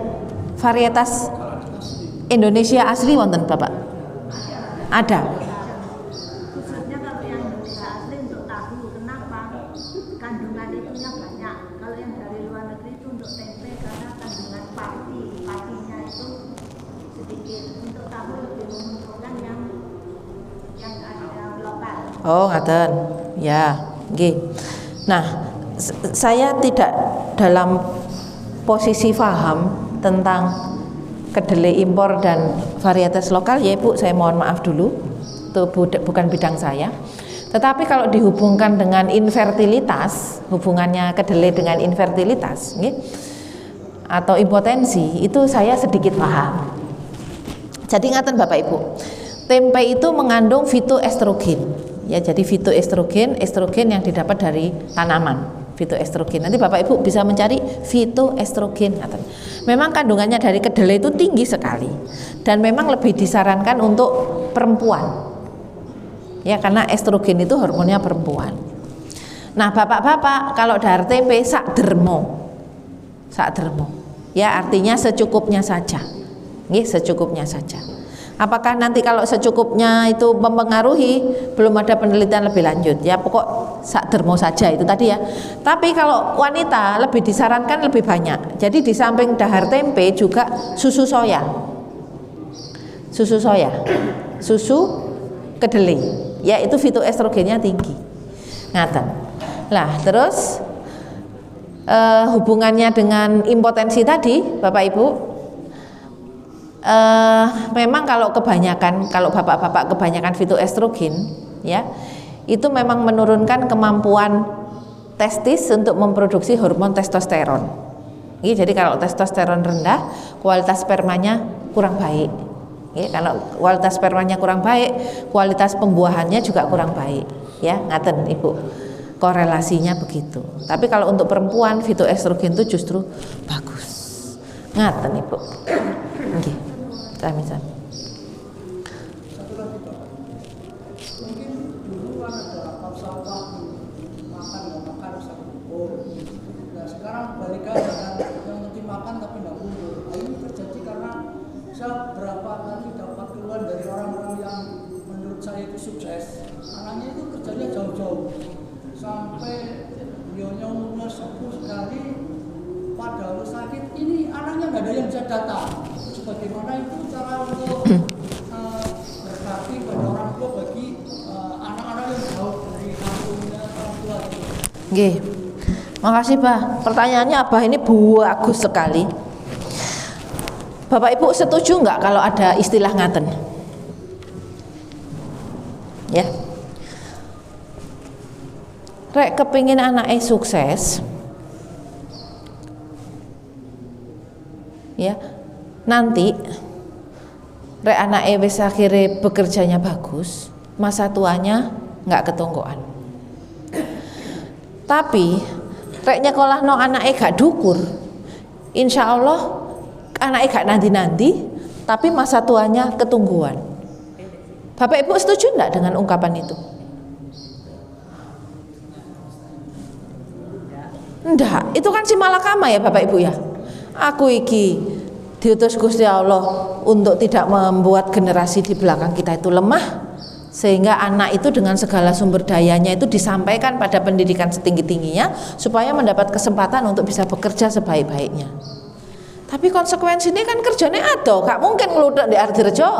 varietas Indonesia asli wonten Bapak? Ada. Khususnya kalau yang Indonesia asli untuk tahu, kenapa? Kandungan itunya banyak. Kalau yang dari luar negeri itu untuk tempe karena kandungan patinya itu sedikit. Untuk tahu lebih menguntungkan yang ada lokal. Oh, ngaten. Ya, nggih. Nah, saya tidak dalam posisi paham tentang kedelai impor dan varietas lokal ya Ibu, saya mohon maaf dulu, itu bukan bidang saya. Tetapi kalau dihubungkan dengan infertilitas, hubungannya kedelai dengan infertilitas atau impotensi, itu saya sedikit paham. Jadi ngaten Bapak Ibu, tempe itu mengandung fitoestrogen ya, jadi fitoestrogen, estrogen yang didapat dari tanaman, fitoestrogen. Nanti Bapak Ibu bisa mencari fitoestrogen. Memang kandungannya dari kedelai itu tinggi sekali dan memang lebih disarankan untuk perempuan. Ya, karena estrogen itu hormonnya perempuan. Nah, Bapak-bapak kalau dahar tempe sak dermo. Ya, artinya secukupnya saja. Nggih, secukupnya saja. Apakah nanti kalau secukupnya itu mempengaruhi, belum ada penelitian lebih lanjut ya, pokok sak dermo saja itu tadi ya. Tapi kalau wanita lebih disarankan lebih banyak. Jadi di samping dahar tempe juga susu soya, susu kedelai ya, itu fitoestrogennya tinggi. Ngaten. Lah terus hubungannya dengan impotensi tadi Bapak Ibu, memang kalau bapak-bapak kebanyakan fitoestrogen ya, itu memang menurunkan kemampuan testis untuk memproduksi hormon testosteron. Jadi kalau testosteron rendah, kualitas spermanya kurang baik. Kalau kualitas spermanya kurang baik, kualitas pembuahannya juga kurang baik. Ya, ngaten Ibu. Korelasinya begitu. Tapi kalau untuk perempuan fitoestrogen itu justru bagus. Ngaten Ibu. Nggih. Sami-sami. Satu lagi Pak, mungkin dulu kan ada falsafah makan nggak makan satu kubur. Nah sekarang balikan dengan yang penting makan tapi nggak kubur. Nah, ini terjadi karena saya berapa kali dapat keluhan dari orang-orang yang menurut saya itu sukses. Anaknya itu kerjanya jauh-jauh sampai beliaunya umurnya 10 sekali, padahal sakit ini anaknya nggak ada yang bisa datang. Bagaimana itu cara untuk berbakti pada orang tua bagi anak-anak yang jauh dari kampungnya orang tua itu? Nggih. Makasih Pak. Pertanyaannya Abah ini bagus sekali. Bapak Ibu setuju nggak kalau ada istilah ngaten? Ya. Rek kepingin anaknya sukses. Ya. Nanti rek anake wis akhire bekerjanya bagus, masa tuanya nggak ketonggoan. Tapi rek nyekolahno anake gak dukur, insya Allah anake gak nanti-nanti, tapi masa tuanya ketungguan. Bapak Ibu setuju enggak dengan ungkapan itu? Enggak, itu kan si malakama ya Bapak Ibu ya. Aku iki diutus Gusti Allah untuk tidak membuat generasi di belakang kita itu lemah, sehingga anak itu dengan segala sumber dayanya itu disampaikan pada pendidikan setinggi-tingginya supaya mendapat kesempatan untuk bisa bekerja sebaik-baiknya. Tapi konsekuensinya kan kerjanya ada, gak mungkin ngeluduk di Ardirejo.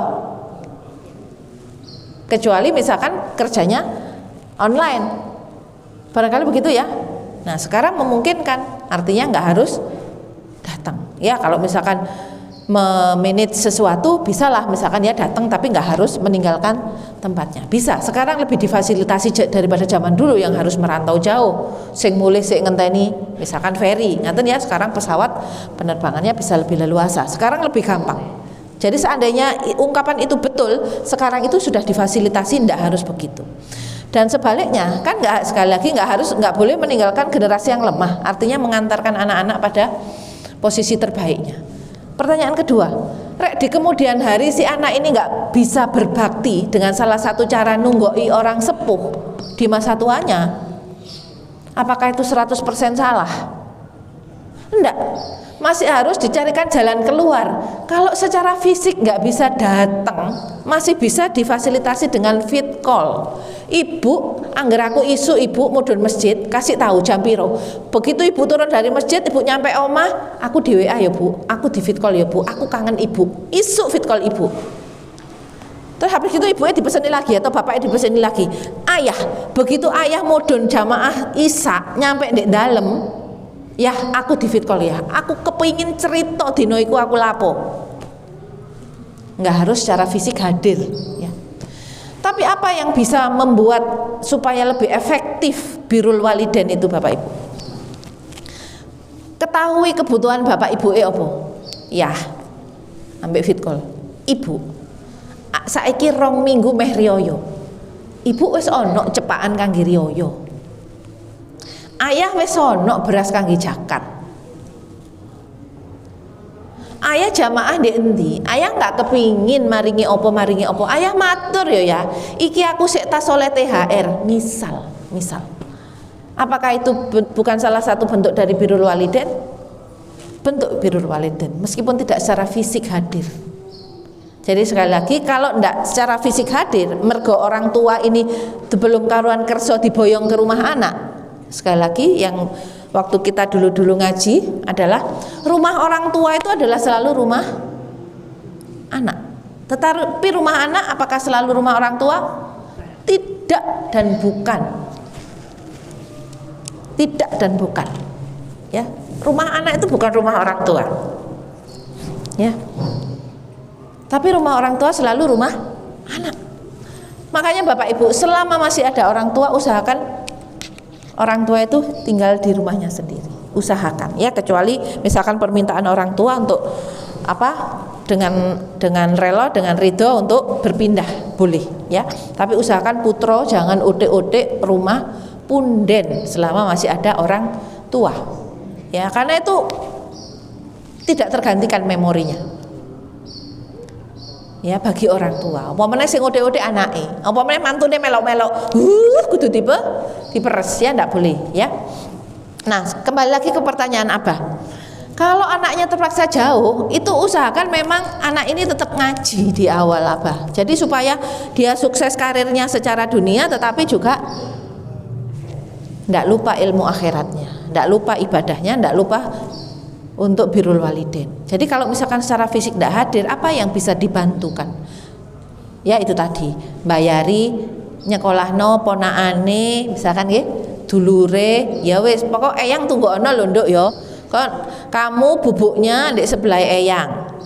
Kecuali misalkan kerjanya online, barangkali begitu ya. Nah sekarang memungkinkan, artinya nggak harus datang. Ya kalau misalkan memanage sesuatu, bisalah misalkan ya datang tapi nggak harus meninggalkan tempatnya. Bisa. Sekarang lebih difasilitasi daripada zaman dulu yang harus merantau jauh. Sing mulih sing ngenteni, misalkan ferry. Ngaten ya sekarang pesawat penerbangannya bisa lebih leluasa. Sekarang lebih gampang. Jadi seandainya ungkapan itu betul, sekarang itu sudah difasilitasi, tidak harus begitu. Dan sebaliknya, kan nggak, sekali lagi nggak boleh meninggalkan generasi yang lemah. Artinya mengantarkan anak-anak pada posisi terbaiknya. Pertanyaan kedua, di kemudian hari si anak ini nggak bisa berbakti dengan salah satu cara nunggoi orang sepuh di masa tuanya. Apakah itu 100% salah? Enggak. Masih harus dicarikan jalan keluar. Kalau secara fisik nggak bisa datang, masih bisa difasilitasi dengan fit call. Ibu, angger aku isu ibu mudhun masjid, kasih tahu jam piro. Begitu ibu turun dari masjid, ibu nyampe omah, aku di WA ya bu, aku di fit call ya bu, aku kangen ibu. Isu fit call ibu. Terus habis itu ibunya dipeseni lagi atau bapaknya dipeseni lagi. Ayah, begitu ayah mudhun jamaah isya nyampe di dalam, ya aku di fit call ya, aku kepingin cerita dino iku aku lapo. Nggak harus secara fisik hadir ya. Tapi apa yang bisa membuat supaya lebih efektif birrul walidain itu Bapak Ibu? Ketahui kebutuhan Bapak Ibu apa? Ya, ambek fit call. Ibu, saiki 2 minggu meh riyo. Ibu wis ono cepaan kangge riyo. Ayah wis ono beras kangge zakat. Ayah jamaah di endi? Ayah nggak kepingin maringi opo. Ayah matur ya. Iki aku sik tas oleh THR. Misal. Apakah itu bukan salah satu bentuk dari birrul walidain? Bentuk birrul walidain, meskipun tidak secara fisik hadir. Jadi sekali lagi kalau tidak secara fisik hadir, mergo orang tua ini belum karuan kerso diboyong ke rumah anak. Sekali lagi yang waktu kita dulu ngaji adalah rumah orang tua itu adalah selalu rumah anak. Tetapi rumah anak apakah selalu rumah orang tua? Tidak dan bukan. Tidak dan bukan. Ya, rumah anak itu bukan rumah orang tua. Ya. Tapi rumah orang tua selalu rumah anak. Makanya Bapak Ibu, selama masih ada orang tua, usahakan orang tua itu tinggal di rumahnya sendiri. Usahakan ya, kecuali misalkan permintaan orang tua untuk apa, dengan rela, dengan ridho untuk berpindah, boleh ya. Tapi usahakan putro jangan utik-utik rumah punden selama masih ada orang tua. Ya, karena itu tidak tergantikan memorinya. Ya bagi orang tua, umpamanya sing udik-udik anake, umpamanya mantune melok-melok, kudu diperes ya, ndak boleh ya. Nah kembali lagi ke pertanyaan Abah, kalau anaknya terpaksa jauh, itu usahakan memang anak ini tetap ngaji di awal Abah. Jadi supaya dia sukses karirnya secara dunia, tetapi juga ndak lupa ilmu akhiratnya, ndak lupa ibadahnya, ndak lupa untuk birrul walidain. Jadi kalau misalkan secara fisik tidak hadir, apa yang bisa dibantukan? Ya itu tadi, bayari nyekolahno ponakane, misalkan nggih, dulure, ya wis pokok eyang tunggu ana lho nduk ya. Kamu bubuknya di sebelah eyang.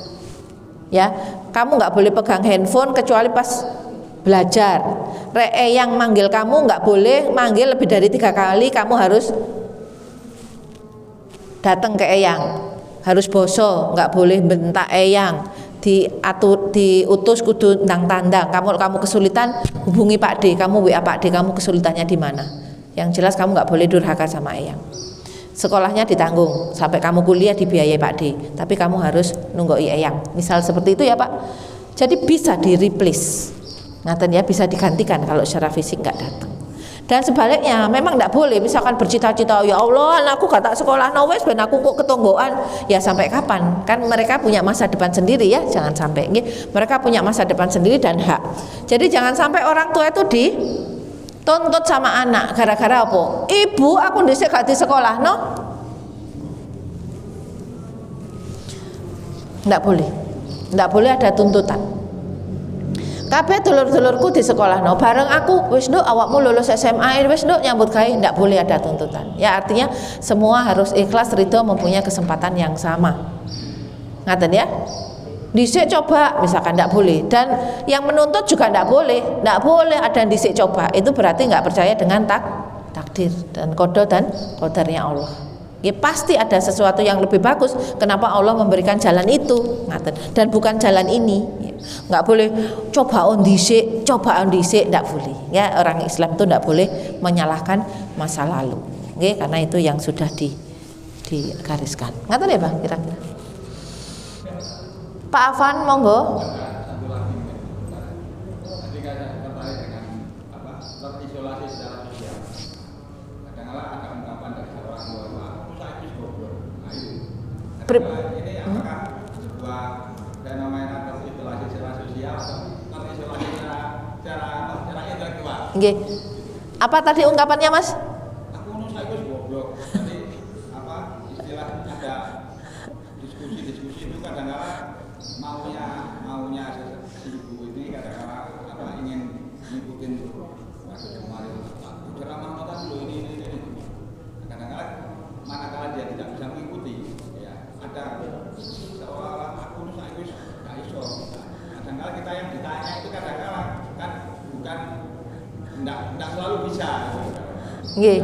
Ya, kamu nggak boleh pegang handphone kecuali pas belajar. Rek eyang manggil kamu nggak boleh manggil lebih dari 3 kali, kamu harus datang ke eyang, harus boso, nggak boleh bentak eyang, diutus kudu ndang tandang. Kamu kesulitan, hubungi Pak D, kamu WA Pak D, kamu kesulitannya di mana. Yang jelas kamu nggak boleh durhaka sama eyang. sekolahnya ditanggung sampai kamu kuliah dibiayai Pak D, tapi kamu harus nunggoi eyang, misal seperti itu ya Pak. Jadi bisa di replace, ngaten ya, bisa digantikan kalau secara fisik nggak datang. Dan sebaliknya memang tidak boleh, misalkan bercita-cita ya Allah anakku gak tak sekolah no wes ben aku kok ketonggoan, ya sampai kapan? Kan mereka punya masa depan sendiri ya, jangan sampai mereka punya masa depan sendiri dan hak. Jadi jangan sampai orang tua itu dituntut sama anak gara-gara apa? Ibu aku dhisik gak di sekolah no. Tidak boleh ada tuntutan. Kabeh dulur-dulurku di sekolah no bareng aku, wis nduk awakmu lulus SMA, wis nduk nyambut gawe, ndak boleh ada tuntutan. Ya artinya semua harus ikhlas ridho mempunyai kesempatan yang sama. Ngaten ya? Dhisik coba misalkan ndak boleh, dan yang menuntut juga ndak boleh ada dhisik coba. Itu berarti nggak percaya dengan takdir dan qadarnya Allah. Ya, pasti ada sesuatu yang lebih bagus. Kenapa Allah memberikan jalan itu? Ngaten. Dan bukan jalan ini. Nggak boleh coba on dhisik, nggak boleh. Ya, orang Islam itu nggak boleh menyalahkan masa lalu. Oke, karena itu yang sudah digariskan. Ngaten ya, Bang, kira-kira. Pak Afan, monggo. Ini apakah sebuah fenomena terisolasi secara sosial atau terisolasi secara intelektual? Nggih. Apa tadi ungkapannya, Mas? Aku saya goblok. Jadi istilah ada diskusi itu kadang-kadang maunya si ibu ini kadang-kadang ingin ngikutin maksud kemarin ceramah nota dulu ini. Kadang-kadang manakala dia tidak bisa mengikuti, ada seolah-olah aku saya nggak iso. Kadang-kadang kita yang ditanya itu kadang-kadang kan bukan nggak selalu bisa. Nggih.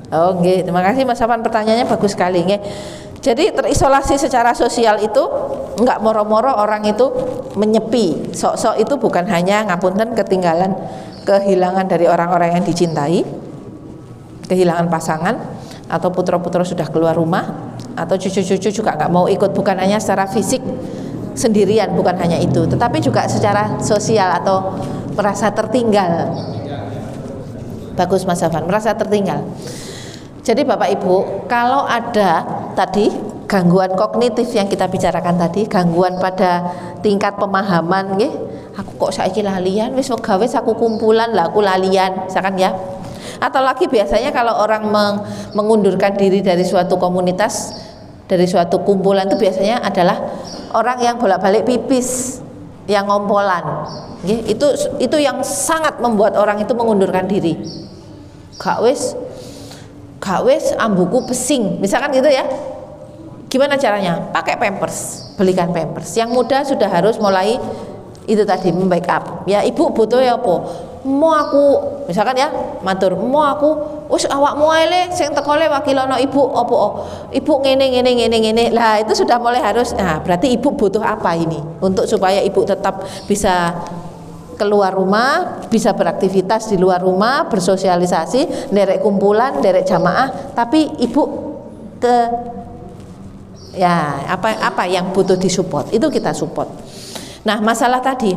Oh nggih, terima kasih Mas Afan, pertanyaannya bagus sekali nggih. Jadi terisolasi secara sosial itu nggak moro-moro orang itu menyepi. Sok-sok itu bukan hanya ngapunten kehilangan dari orang-orang yang dicintai, kehilangan pasangan, atau putra-putra sudah keluar rumah, atau cucu-cucu juga nggak mau ikut, bukan hanya secara fisik sendirian, bukan hanya itu, tetapi juga secara sosial atau merasa tertinggal. Bagus Mas Afan, merasa tertinggal. Jadi Bapak Ibu, kalau ada tadi gangguan kognitif yang kita bicarakan tadi, gangguan pada tingkat pemahaman, aku kok saiki lalian, wis gawe aku kumpulan lah aku lalian, misalkan ya. Atau lagi biasanya kalau orang mengundurkan diri dari suatu komunitas, dari suatu kumpulan, itu biasanya adalah orang yang bolak-balik pipis, yang ngompolan. Itu yang sangat membuat orang itu mengundurkan diri. Gak wis ambuku pesing, misalkan gitu ya. Gimana caranya? Pakai pampers, belikan pampers. Yang muda sudah harus mulai itu tadi membackup. Ya ibu butuh ya apa? Mau aku misalkan ya matur, mau aku wis awakmu ae le sing teko le wakilono ibu apa ibu ngene. Lah itu sudah mulai harus, nah berarti ibu butuh apa ini untuk supaya ibu tetap bisa keluar rumah, bisa beraktivitas di luar rumah, bersosialisasi, derek kumpulan, derek jamaah, tapi ibu apa yang butuh disupport, itu kita support. Nah, masalah tadi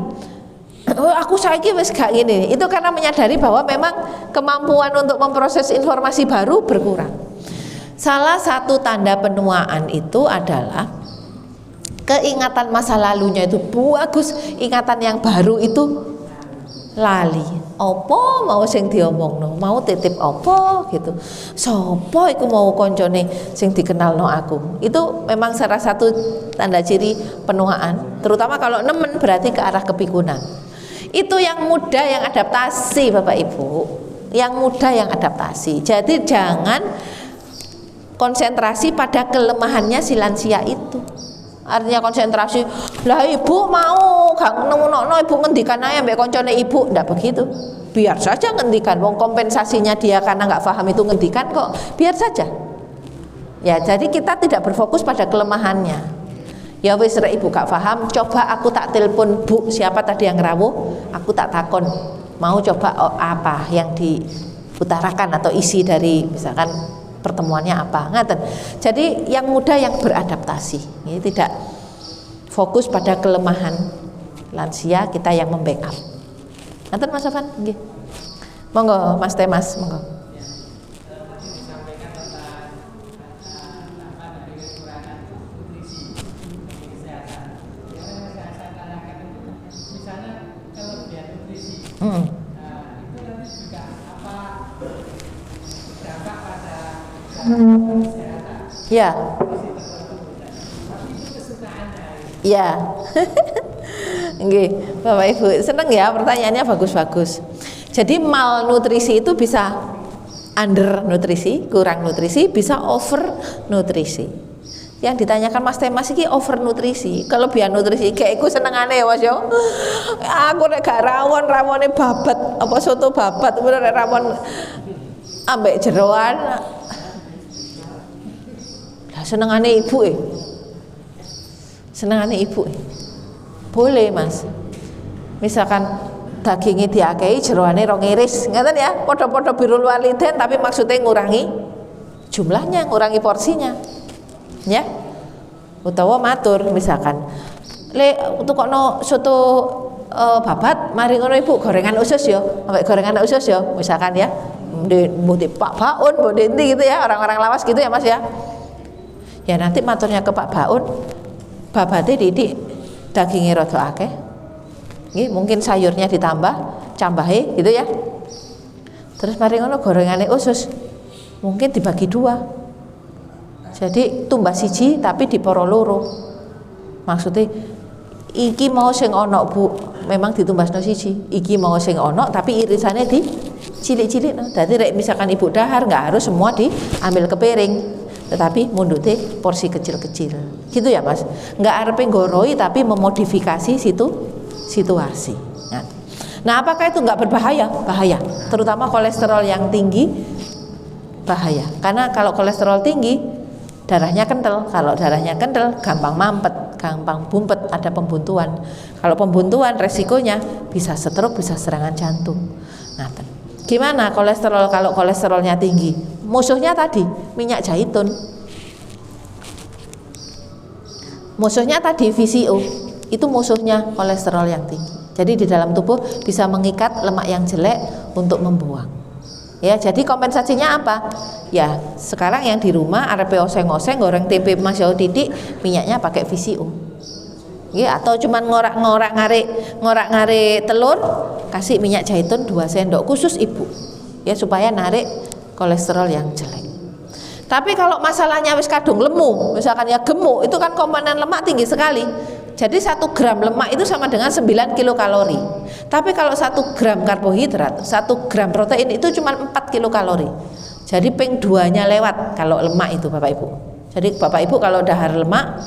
aku saiki wis gak gini, itu karena menyadari bahwa memang kemampuan untuk memproses informasi baru berkurang. Salah satu tanda penuaan itu adalah keingatan masa lalunya itu bagus, ingatan yang baru itu lali. Apa mau sing diomongno, mau titip apa gitu. Sopo iku mau koncone sing dikenalno aku. Itu memang salah satu tanda ciri penuaan, terutama kalau nemen berarti ke arah kepikunan. Itu yang muda yang adaptasi Bapak Ibu, yang muda yang adaptasi. Jadi jangan konsentrasi pada kelemahannya si lansia itu. Artinya konsentrasi, lah ibu mau gak nemu ibu ngendikan aja mbak koncone ibu, ndak begitu. Biar saja ngendikan, wong kompensasinya dia karena nggak paham itu ngendikan kok, biar saja. Ya jadi kita tidak berfokus pada kelemahannya. Ya wis rek ibu gak paham, coba aku tak telepon bu siapa tadi yang rawuh, aku tak takon mau coba apa yang diutarakan atau isi dari misalkan pertemuannya apa, ngaten. Jadi yang muda yang beradaptasi, ini tidak fokus pada kelemahan lansia, kita yang membackup. Ngaten Mas Afan, nggih. Monggo Mas Temas, monggo. Ya. Ya. Nggih, Bapak Ibu, seneng ya pertanyaannya, bagus-bagus. Jadi malnutrisi itu bisa undernutrisi, kurang nutrisi, bisa overnutrisi. Yang ditanyakan Mas Temas iki overnutrisi, kelebihan nutrisi kayak iku senengane ya Mas yo. Aku nek gak rawon-rawone babat, apa soto babat, nek rawon ambek jeroan. Lah senengane ibu senengane ibu boleh Mas. Misalkan dagingnya diakehi jeroane rong iris, ngeten ya, podo-podo birrul walidain tapi maksudnya ngurangi jumlahnya, ngurangi porsinya. Ya. Utawa matur misalkan le tukokno soto babat, mari ngono Ibu gorengan usus yo, ambek gorengan usus yo misalkan ya. Di Pak Baun, Bu Denti gitu ya, orang-orang lawas gitu ya Mas ya. Ya nanti maturnya ke Pak Baun, babate didik dagingnya rada akeh. Nggih, mungkin sayurnya ditambah, cambahe gitu ya. Terus mari ngono gorengane usus. Mungkin dibagi 2. Jadi tumbas siji tapi diporo loro. Maksudnya iki mau sing ono Bu, memang ditumbasno siji. Iki mau sing ono tapi irisannya di cilik-cilik. Jadi misalkan ibu dahar nggak harus semua diambil ke piring, tetapi mundute porsi kecil-kecil. Gitu ya Mas. Nggak arepe goroi tapi memodifikasi situasi. Nah, apakah itu nggak berbahaya? Bahaya. Terutama kolesterol yang tinggi bahaya. Karena kalau kolesterol tinggi darahnya kental, kalau darahnya kental gampang mampet, gampang bumpet, ada pembuntuan. Kalau pembuntuan resikonya bisa stroke, bisa serangan jantung. Nah, gimana kolesterol kalau kolesterolnya tinggi? Musuhnya tadi minyak zaitun. Musuhnya tadi VCO. Itu musuhnya kolesterol yang tinggi. Jadi di dalam tubuh bisa mengikat lemak yang jelek untuk membuang. Ya, jadi kompensasinya apa? Ya, sekarang yang di rumah arepe oseng-oseng goreng tempe Mas yo titik, minyaknya pakai VCO. Ya, atau cuman ngorak-ngarik telur, kasih minyak zaitun 2 sendok khusus ibu. Ya, supaya narik kolesterol yang jelek. Tapi kalau masalahnya wis kadung lemu, misalkan ya gemuk, itu kan komponen lemak tinggi sekali. Jadi 1 gram lemak itu sama dengan 9 kilokalori. Tapi kalau 1 gram karbohidrat, 1 gram protein itu cuma 4 kilokalori. Jadi ping 2-nya lewat kalau lemak itu Bapak Ibu. Jadi Bapak Ibu kalau dahar lemak,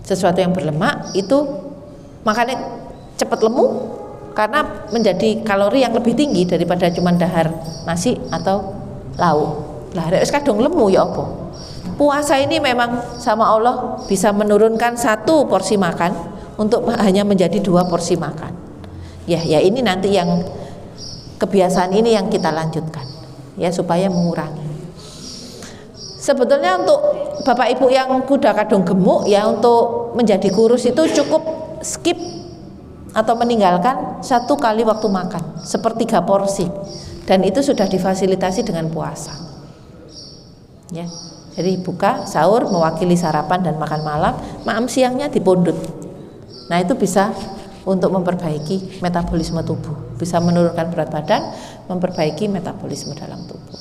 sesuatu yang berlemak itu makanya cepat lemu karena menjadi kalori yang lebih tinggi daripada cuma dahar nasi atau lauk. Lah wis kadung lemu ya apa? Puasa ini memang sama Allah bisa menurunkan 1 porsi makan untuk hanya menjadi 2 porsi makan. Ya ini nanti yang kebiasaan ini yang kita lanjutkan ya supaya mengurangi. Sebetulnya untuk Bapak Ibu yang kuda kadung gemuk ya, untuk menjadi kurus itu cukup skip atau meninggalkan 1 kali waktu makan 1/3 porsi, dan itu sudah difasilitasi dengan puasa. Ya. Jadi buka, sahur mewakili sarapan dan makan malam, makan siangnya dipundut. Nah itu bisa untuk memperbaiki metabolisme tubuh, bisa menurunkan berat badan, memperbaiki metabolisme dalam tubuh.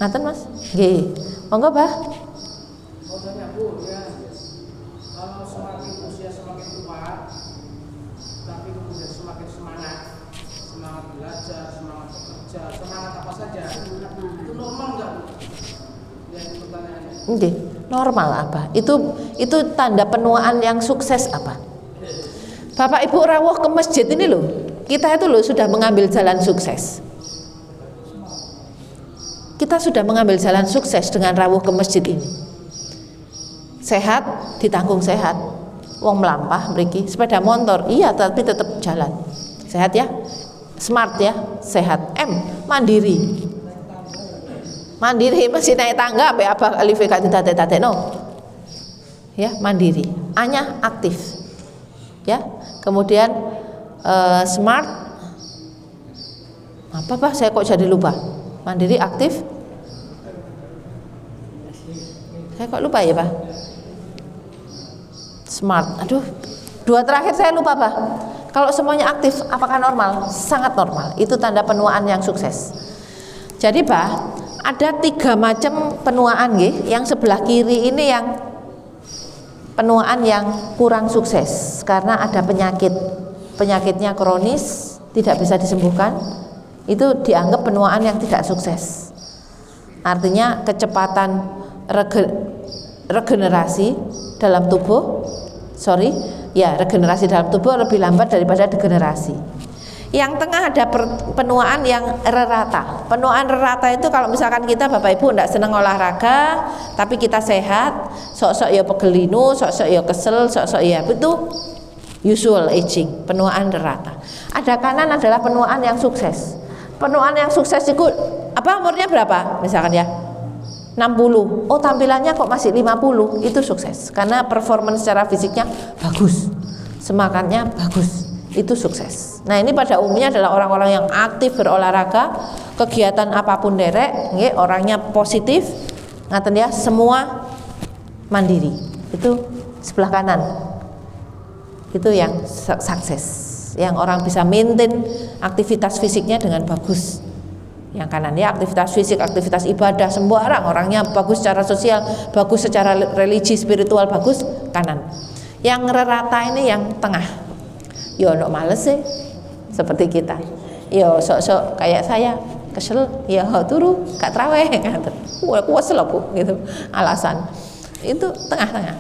Ngaten Mas? Nggih. Monggo, Bah. Mau tanya Bu, ya, kalau semakin usia semakin tua, tapi kemudian semakin semangat belajar, semangat bekerja, semangat apa saja, itu normal nggak Bu? Oke, normal apa? Itu tanda penuaan yang sukses apa? Bapak Ibu rawuh ke masjid ini loh, kita itu loh sudah mengambil jalan sukses. Kita sudah mengambil jalan sukses dengan rawuh ke masjid ini. Sehat, ditanggung sehat. Wong melampah mriki, sepeda motor, iya tapi tetap jalan. Sehat ya, smart ya, sehat. Mandiri. Mandiri masih naik tangga sampai abah alif gak ditate-tateno. Ya, mandiri. A-nya aktif. Ya. Kemudian smart. Apa Pak? Saya kok jadi lupa. Mandiri, aktif. Saya kok lupa ya Pak? Smart. Aduh. Dua terakhir saya lupa Pak. Kalau semuanya aktif, apakah normal? Sangat normal. Itu tanda penuaan yang sukses. Jadi Pak, ada 3 macam penuaan nggih. Yang sebelah kiri ini yang penuaan yang kurang sukses karena ada penyakitnya kronis, tidak bisa disembuhkan. Itu dianggap penuaan yang tidak sukses. Artinya kecepatan regenerasi dalam tubuh, regenerasi dalam tubuh lebih lambat daripada degenerasi. Yang tengah ada penuaan yang rerata. Penuaan rerata itu kalau misalkan kita Bapak Ibu tidak senang olahraga, tapi kita sehat, sok-sok ya pegelinu, sok-sok ya kesel, sok-sok ya itu usual aging, penuaan rerata. Ada kanan adalah penuaan yang sukses. Penuaan yang sukses itu umurnya berapa? Misalkan ya 60. Oh, tampilannya kok masih 50. Itu sukses. Karena performance secara fisiknya bagus. Semangatnya bagus. Itu sukses. Nah, ini pada umumnya adalah orang-orang yang aktif berolahraga, kegiatan apapun derek, nggih, orangnya positif, ngaten ya, semua mandiri. Itu sebelah kanan. Itu yang sukses. Yang orang bisa maintain aktivitas fisiknya dengan bagus. Yang kanan ya, aktivitas fisik, aktivitas ibadah, sembarang orangnya bagus secara sosial, bagus secara religi, spiritual, bagus kanan. Yang rerata ini yang tengah. Yo no males sih, seperti kita. Yo sok-sok kayak saya, kesel, ya turu, gak traweh, ngaten. Kesel aku gitu. Alasan. Itu tengah-tengah.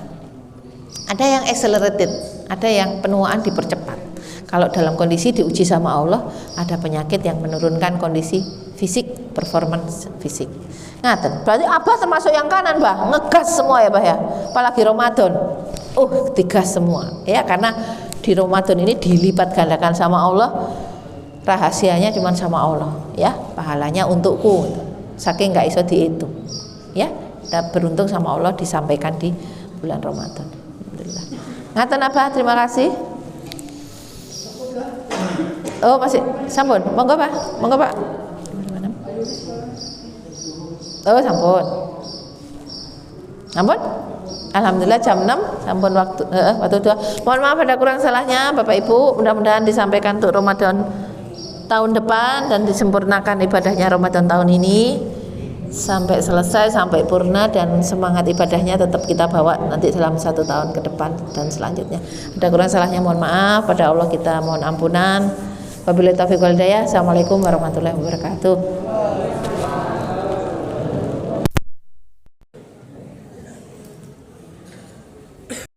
Ada yang accelerated, ada yang penuaan dipercepat. Kalau dalam kondisi diuji sama Allah, ada penyakit yang menurunkan kondisi fisik, performance fisik. Ngaten. Berarti Abah termasuk yang kanan, Bah. Ngegas semua ya, Bah ya. Apalagi Ramadan. Digas semua. Ya, karena di Ramadan ini dilipat gandakan sama Allah, rahasianya cuma sama Allah, ya, pahalanya untukku, saking nggak iso dihitung, ya, kita beruntung sama Allah disampaikan di bulan Ramadan. Alhamdulillah. Ngaten apa? Terima kasih. Oh masih, sampun, monggo Pak, monggo Pak. Oh sampun, sampun. Alhamdulillah jam 6 sampun waktu 2. Mohon maaf ada kurang salahnya Bapak Ibu, mudah-mudahan disampaikan untuk Ramadan tahun depan dan disempurnakan ibadahnya Ramadan tahun ini sampai selesai, sampai purna, dan semangat ibadahnya tetap kita bawa nanti dalam 1 tahun ke depan dan selanjutnya. Ada kurang salahnya mohon maaf, pada Allah kita mohon ampunan. Wabillahi taufiq wal hidayah. Assalamualaikum warahmatullahi wabarakatuh.